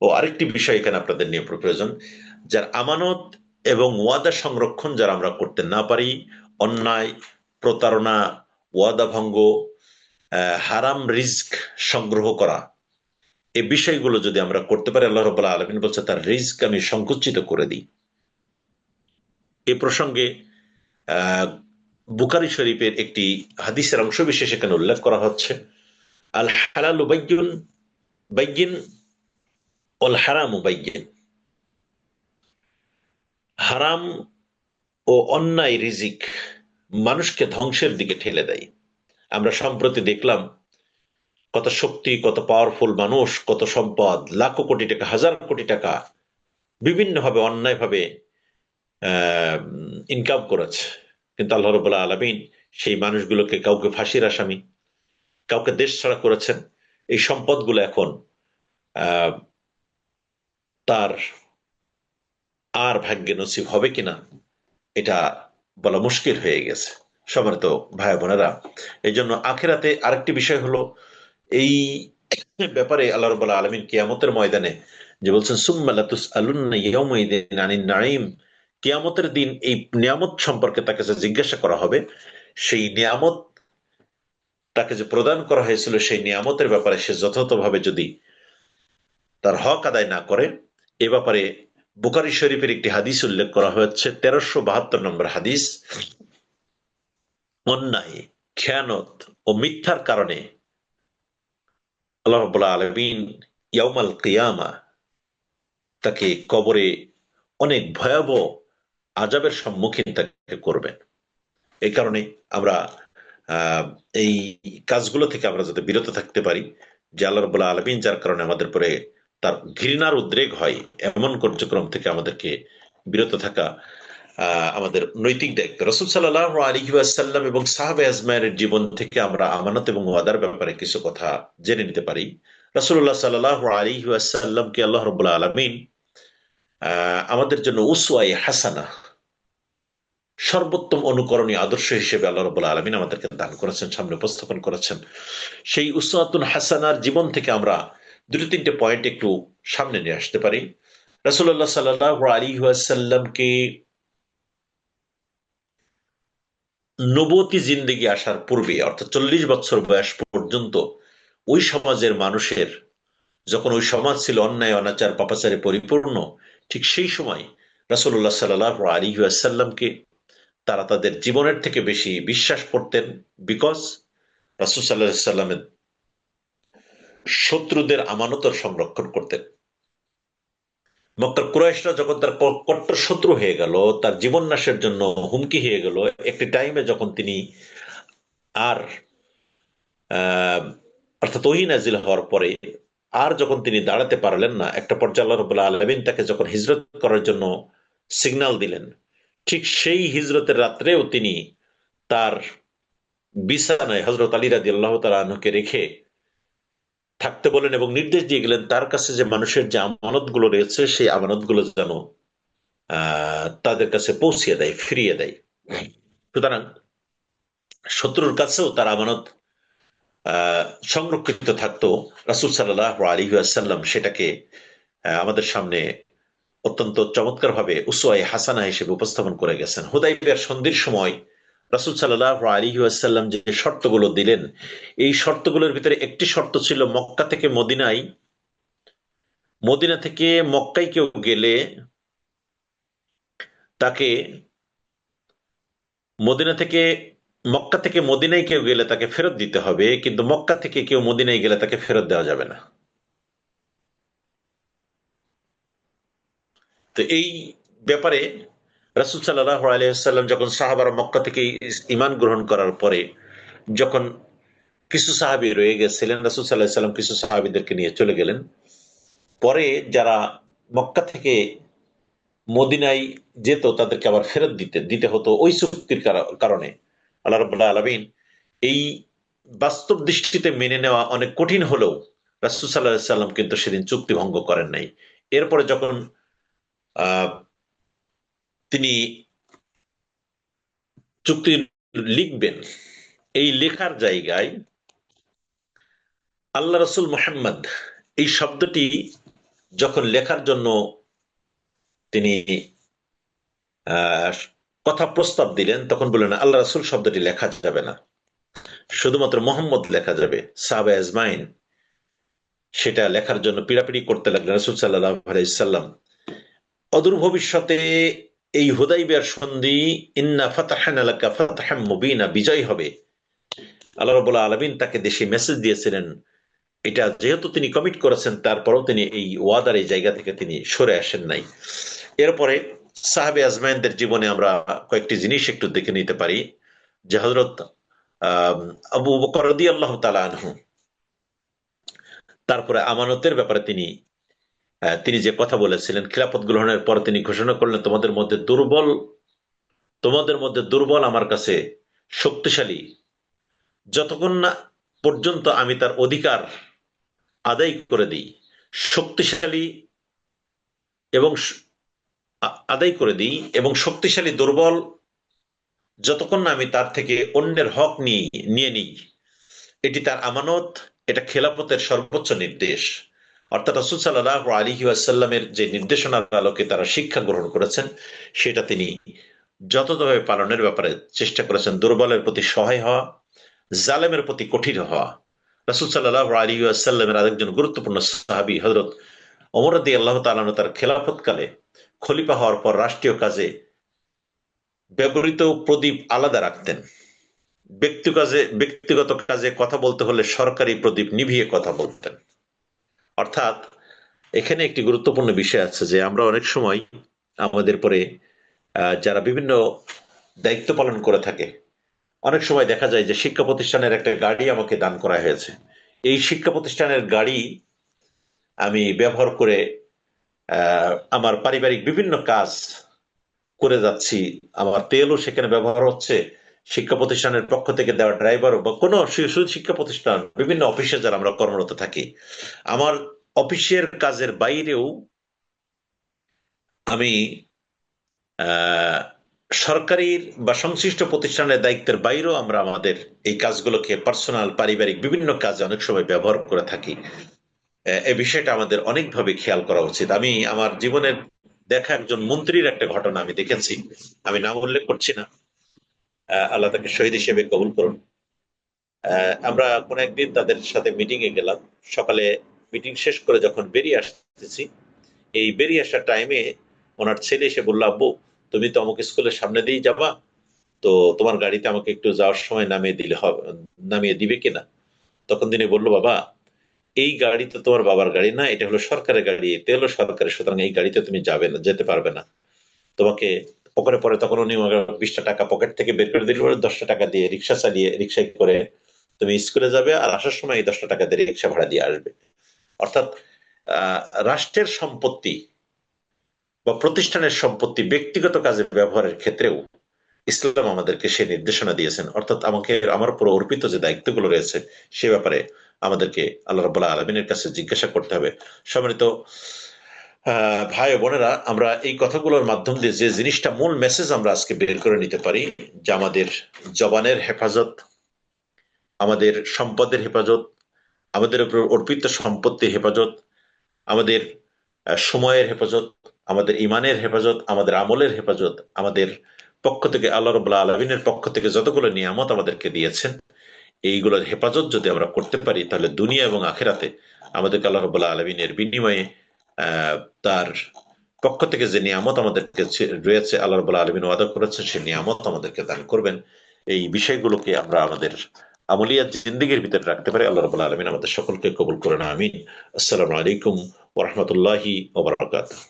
ও আরেকটি বিষয় এখানে আপনাদের নিয়ে প্রয়োজন, যার আমানত এবং ওয়াদা সংরক্ষণ যারা আমরা করতে না পারি, অন্যায়, প্রতারণা, ওয়াদা ভঙ্গ, হারাম রিজক সংগ্রহ করা, এই বিষয়গুলো যদি আমরা করতে পারি, আল্লাহ রাব্বুল আলামিন বলছে তার রিজক আমি সংকুচিত করে দিই। এই প্রসঙ্গে বুখারী শরীফের একটি হাদিসের অংশ বিশেষ এখানে উল্লেখ করা হচ্ছে, আল হালালু বাইয়িন বাইয়িন ওয়াল হারামু বাইয়িন, হারাম ও অন্যায় রিজিক মানুষকে ধ্বংসের দিকে ঠেলে দেয়। আমরা সম্প্রতি দেখলাম কত শক্তি, কত পাওয়ারফুল মানুষ, কত সম্পদ, লাখো কোটি টাকা, হাজার কোটি টাকা বিভিন্নভাবে অন্যায়ভাবে ইনকাম করেছে। কিন্তু আল্লাহ রাব্বুল আলামিন সেই মানুষগুলোকে কাউকে ফাঁসির আসামি, কাউকে দেশ ছাড়া করেছেন। এই সম্পদগুলো এখন আহ, তার আর ভাগ্যে নসিব হবে কিনা এটা বলা মুশকিল হয়ে গেছে। সম্মানিত ভাই বোনেরা, এই জন্য আখেরাতে আরেকটি বিষয় হলো এই ব্যাপারে আল্লাহ রাব্বুল আলামিন কিয়ামতের ময়দানে যে বলছেন সুম্মা লাতুসআলুন্না ইয়াওমাইযিন আনিন নাঈম, কিয়ামতের দিন এই নিয়ামত সম্পর্কে তাকে যে জিজ্ঞাসা করা হবে, সেই নিয়ামত তাকে যে প্রদান করা হয়েছিল সেই নিয়ামতের ব্যাপারে সে যথাযথভাবে যদি তার হক আদায় না করে, এ ব্যাপারে বুখারী শরীফের একটি হাদিস উল্লেখ করা হয়েছে, 1372 নম্বর হাদিস। অন্যায়, খেয়ানত ও মিথ্যার কারণে আল্লাহ রাব্বুল আলামিন ইয়াউমাল কিয়ামা তাকে কবরে অনেক ভয়াবহ আযাবের সম্মুখীন তাকে করবেন। এই কারণে আমরা আহ এই কাজগুলো থেকে আমরা যাতে বিরত থাকতে পারি, যে আল্লাহ রাব্বুল আলামিন যার কারণে আমাদের পরে তার ঘৃণার উদ্রেক হয় এমন কার্যক্রম থেকে আমাদেরকে বিরত থাকা আমাদের নৈতিক দায়িত্ব। রাসূল সাল্লাল্লাহু আলাইহি ওয়াসাল্লাম এবং সাহাবে আজমাইরের জীবন থেকে আমরা আমানত এবং ওয়াদার ব্যাপারে কিছু কথা জেনে নিতে পারি। রাসূলুল্লাহ সাল্লাল্লাহু আলাইহি ওয়াসাল্লামকে আল্লাহ রাব্বুল আলামিন আমাদের জন্য উসওয়ায়ে হাসানা, সর্বোত্তম অনুকরণীয় আদর্শ হিসেবে আল্লাহ রাব্বুল আলামিন আমাদেরকে দান করেছেন, সামনে উপস্থাপন করেছেন। সেই উসওয়াতুন হাসানার জীবন থেকে আমরা দুটো তিনটে পয়েন্ট একটু সামনে নিয়ে আসতে পারি। রাসূলুল্লাহ সাল্লাল্লাহু আলাইহি ওয়াসাল্লামকে নবুয়তি জিন্দেগি আসার পূর্বে, অর্থাৎ 40 বছর বয়স পর্যন্ত ওই সমাজের মানুষের, যখন ওই সমাজ ছিল অন্যায় অনাচার পাপাচারে পরিপূর্ণ, ঠিক সেই সময় রাসূলুল্লাহ সাল্লাল্লাহু আলাইহি ওয়াসাল্লামকে তারা তাদের জীবনের থেকে বেশি বিশ্বাস করতেন। বিকজ রাসূল সাল্লাল্লাহু আলাইহি সাল্লামের শত্রুদের আমানতের সংরক্ষণ করতেন। মক্কার কুরাইশরা যখন তার কট্টর শত্রু হয়ে গেল, তার জীবন নাশের জন্য হুমকি হয়ে গেল, একটি টাইমে যখন তিনি আর আহ অর্থাৎ ওহী নাজিল হওয়ার পরে আর যখন তিনি দাঁড়াতে পারলেন না, একটা পর্যায়ে আল্লাহ রাব্বুল আলামিন তাকে যখন হিজরত করার জন্য সিগন্যাল দিলেন, ঠিক সেই হিজরতের রাত্রেও তিনি তার বিছানায় হযরত আলী রাদিয়াল্লাহু তাআলা আনহুকে রেখে থাকতে বলেন এবং নির্দেশ দিয়ে গেলেন তার কাছে যে মানুষের যে আমানত গুলো রয়েছে সেই আমানত গুলো যেন তাদের কাছে পৌঁছিয়ে দেয়, ফিরিয়ে দেয়। সুতরাং শত্রুর কাছেও তার আমানত সংরক্ষিত থাকতো। রাসূল সাল্লাল্লাহু আলাইহি ওয়াসাল্লাম সেটাকে আমাদের সামনে অত্যন্ত চমৎকার ভাবে উসওয়ায়ে হাসানা হিসেবে উপস্থাপন করে গেছেন। হুদাইবিয়ার সন্ধির সময় রাসূল সাল্লাল্লাহু আলাইহি ওয়াসাল্লাম যে শর্তগুলো দিলেন, এই শর্তগুলোর ভিতরে একটি শর্ত ছিল মক্কা থেকে মদিনায়, মদিনা থেকে মক্কায় কেউ গেলে তাকে, মদিনা থেকে মক্কা থেকে মদিনায় কেউ গেলে তাকে ফেরত দিতে হবে, কিন্তু মক্কা থেকে কেউ মদিনায় গেলে তাকে ফেরত দেওয়া যাবে না। তো এই ব্যাপারে রাসূল সাল্লাল্লাহু আলাইহি ওয়াসাল্লাম যখন সাহাবারা মক্কা থেকে ঈমান গ্রহণ করার পরে যখন কিছু সাহাবী রয়ে গেছিলেন, রাসূল সাল্লাল্লাহু আলাইহি ওয়াসাল্লাম কিছু সাহাবীদেরকে নিয়ে চলে গেলেন। পরে যারা মক্কা থেকে মদিনায় যেত তাদেরকে আবার ফেরত দিতে দিতে হতো ওই চুক্তির কারণে। আল্লাহ রাব্বুল আলামিন এই বাস্তব দৃষ্টিতে মেনে নেওয়া অনেক কঠিন হলেও রাসূল সাল্লাল্লাহু আলাইহি ওয়াসাল্লাম কিন্তু সেদিন চুক্তি ভঙ্গ করেন নাই। এরপরে যখন আহ তিনি চুক্তি লিখবেন, এই লেখার জায়গায় আল্লাহ রাসূল মুহাম্মদ এই শব্দটি যখন লেখার জন্য তিনি কথা প্রস্তাব দিলেন, তখন বললেন আল্লাহ রাসূল শব্দটি লেখা যাবে না, শুধুমাত্র মোহাম্মদ লেখা যাবে। সাহাবা আজমাইন সেটা লেখার জন্য পিড়াপিড়ি করতে লাগলেন। রাসূল সাল্লাল্লাহু আলাইহি সাল্লাম অদূর ভবিষ্যতে এই হুদাইবিয়ার সন্ধি ইন্না ফাতাহনা লাকা ফাতহাম মুবিনা বিজয় হবে, আল্লাহ রাব্বুল আলামিন তাকে দেশে মেসেজ দিয়েছিলেন। এটা যেহেতু তিনি কমিট করেছেন, তারপরেও তিনি এই ওয়াদার এই জায়গা থেকে তিনি সরে আসেন নাই। এরপরে সাহাবে আজমাইনদের জীবনে আমরা কয়েকটি জিনিস একটু দেখে নিতে পারি যে হযরত আবু বকর রাদিয়াল্লাহু তাআলা আনহু, তারপরে আমানতের ব্যাপারে তিনি তিনি যে কথা বলেছিলেন খিলাফত গ্রহণের পর, তিনি ঘোষণা করলেন তোমাদের মধ্যে দুর্বল আমার কাছে শক্তিশালী যতক্ষণ না পর্যন্ত আমি তার অধিকার আদায় করে দিই, শক্তিশালী এবং আদায় করে দিই, এবং শক্তিশালী দুর্বল যতক্ষণ না আমি তার থেকে অন্যের হক নিয়ে নিই, এটি তার আমানত, এটা খেলাফতের সর্বোচ্চ নির্দেশ। অর্থাৎ রাসূল সাল্লাল্লাহু আলাইহি ওয়াসাল্লামের যে নির্দেশনার আলোকে তারা শিক্ষা গ্রহণ করেছেন, সেটা তিনি যথাযথভাবে পালনের ব্যাপারে চেষ্টা করেছেন। দুর্বলের প্রতি সহায় হওয়া, জালেমের প্রতি কঠিন হওয়া। রাসূল সাল্লাল্লাহু আলাইহি ওয়াসাল্লামের আরেকজন গুরুত্বপূর্ণ সাহাবী হযরত ওমর রাদিয়াল্লাহু তাআলা আনহু তার খেলাফতকালে খলিফা হওয়ার পর রাষ্ট্রীয় কাজে ব্যবহৃত প্রদীপ আলাদা রাখতেন। ব্যক্তিগত কাজে কথা বলতে হলে সরকারি প্রদীপ নিভিয়ে কথা বলতেন। অর্থাৎ এখানে একটি গুরুত্বপূর্ণ বিষয় আছে যে আমরা অনেক সময় আমাদের পরে যারা বিভিন্ন দায়িত্ব পালন করে থাকে, অনেক সময় দেখা যায় যে শিক্ষা প্রতিষ্ঠানের একটা গাড়ি আমাকে দান করা হয়েছে। এই শিক্ষা প্রতিষ্ঠানের গাড়ি আমি ব্যবহার করে আমার পারিবারিক বিভিন্ন কাজ করে যাচ্ছি, আমার তেলও সেখানে ব্যবহার হচ্ছে, শিক্ষা প্রতিষ্ঠানের পক্ষ থেকে দেওয়া ড্রাইভারও বা কোনো শিক্ষা প্রতিষ্ঠান, বিভিন্ন অফিসে যারা আমরা কর্মরত থাকি, আমার অফিসের কাজের বাইরেও আমি সরকারি বা সংশ্লিষ্ট প্রতিষ্ঠানের দায়িত্বের বাইরেও আমরা আমাদের এই কাজগুলোকে পার্সোনাল, পারিবারিক বিভিন্ন কাজে অনেক সময় ব্যবহার করে থাকি। এই বিষয়টা আমাদের অনেকভাবে খেয়াল করা উচিত। আমি আমার জীবনের দেখা একজন মন্ত্রীর একটা ঘটনা আমি দেখেছি, আমি নাম উল্লেখ করছি না, আল্লাহ তাকে শহীদ হিসেবে কবুল করুন। আমরা কোন একদিন তাদের সাথে মিটিং এ গেলাম। সকালে মিটিং শেষ করে যখন বেরিয়ে আসতেছি, এই বেরিয়ে আসার টাইমে ওনার ছেলে এসে বলল, আব্বু তুমি তো আমাকে স্কুলের সামনে দিয়েই যাবা, তো তোমার গাড়িতে আমাকে একটু যাওয়ার সময় নামিয়ে দিবে কিনা। তখন তিনি বলল, বাবা এই গাড়ি তো তোমার বাবার গাড়ি না, এটা হলো সরকারের গাড়ি, তেলও সরকারের, সুতরাং এই গাড়িতে তুমি যেতে পারবে না। তোমাকে পরে তখন উনি 20টা টাকা পকেট থেকে বের করে দিল, 10টা টাকা দিয়ে রিক্সায় করে তুমি স্কুলে যাবে, আর আসার সময় এই 10টা টাকা দিয়ে রিক্সা ভাড়া দিয়ে আসবে। অর্থাৎ রাষ্ট্রের সম্পত্তি বা প্রতিষ্ঠানের সম্পত্তি ব্যক্তিগত কাজে ব্যবহারের ক্ষেত্রেও ইসলাম আমাদেরকে সে নির্দেশনা দিয়েছেন। অর্থাৎ আমার উপর অর্পিত যে দায়িত্বগুলো রয়েছে সে ব্যাপারে আমাদেরকে আল্লাহ রাব্বুল আলামিনের কাছে জিজ্ঞাসা করতে হবে। সম্মানিত ভাই ও বোনেরা, আমরা এই কথাগুলোর মাধ্যম দিয়ে যে জিনিসটা মূল মেসেজ আমরা আজকে বের করে নিতে পারি, যে আমাদের জবানের হেফাজত, আমাদের সম্পদের হেফাজত, আমাদের উপর অর্পিত সম্পত্তির হেফাজত, আমাদের সময়ের হেফাজত, আমাদের ইমানের হেফাজত, আমাদের আমলের হেফাজত, আমাদের পক্ষ থেকে আল্লাহ রাব্বুল আলামিনের পক্ষ থেকে যতগুলো নিয়ামত আমাদেরকে দিয়েছেন, এইগুলোর হেফাজত যদি আমরা করতে পারি, তাহলে দুনিয়া এবং আখেরাতে আমাদেরকে আল্লাহ রাব্বুল আলামিনের বিনিময়ে তার পক্ষ থেকে যে নিয়ামত আমাদেরকে রয়েছে, আল্লাহ রাব্বুল আলামিন ওয়াদা করেছেন, সেই নিয়ামত আমাদেরকে দান করবেন। এই বিষয়গুলোকে আমরা আমাদের আমলিয়াত জিন্দেগির ভিতরে রাখতে পারি। আল্লাহ রাব্বুল আলামিন আমাদের সকলকে কবুল করেন, আমিন। আসসালামু আলাইকুম ওয়া রাহমাতুল্লাহি ওয়া বারাকাতুহু।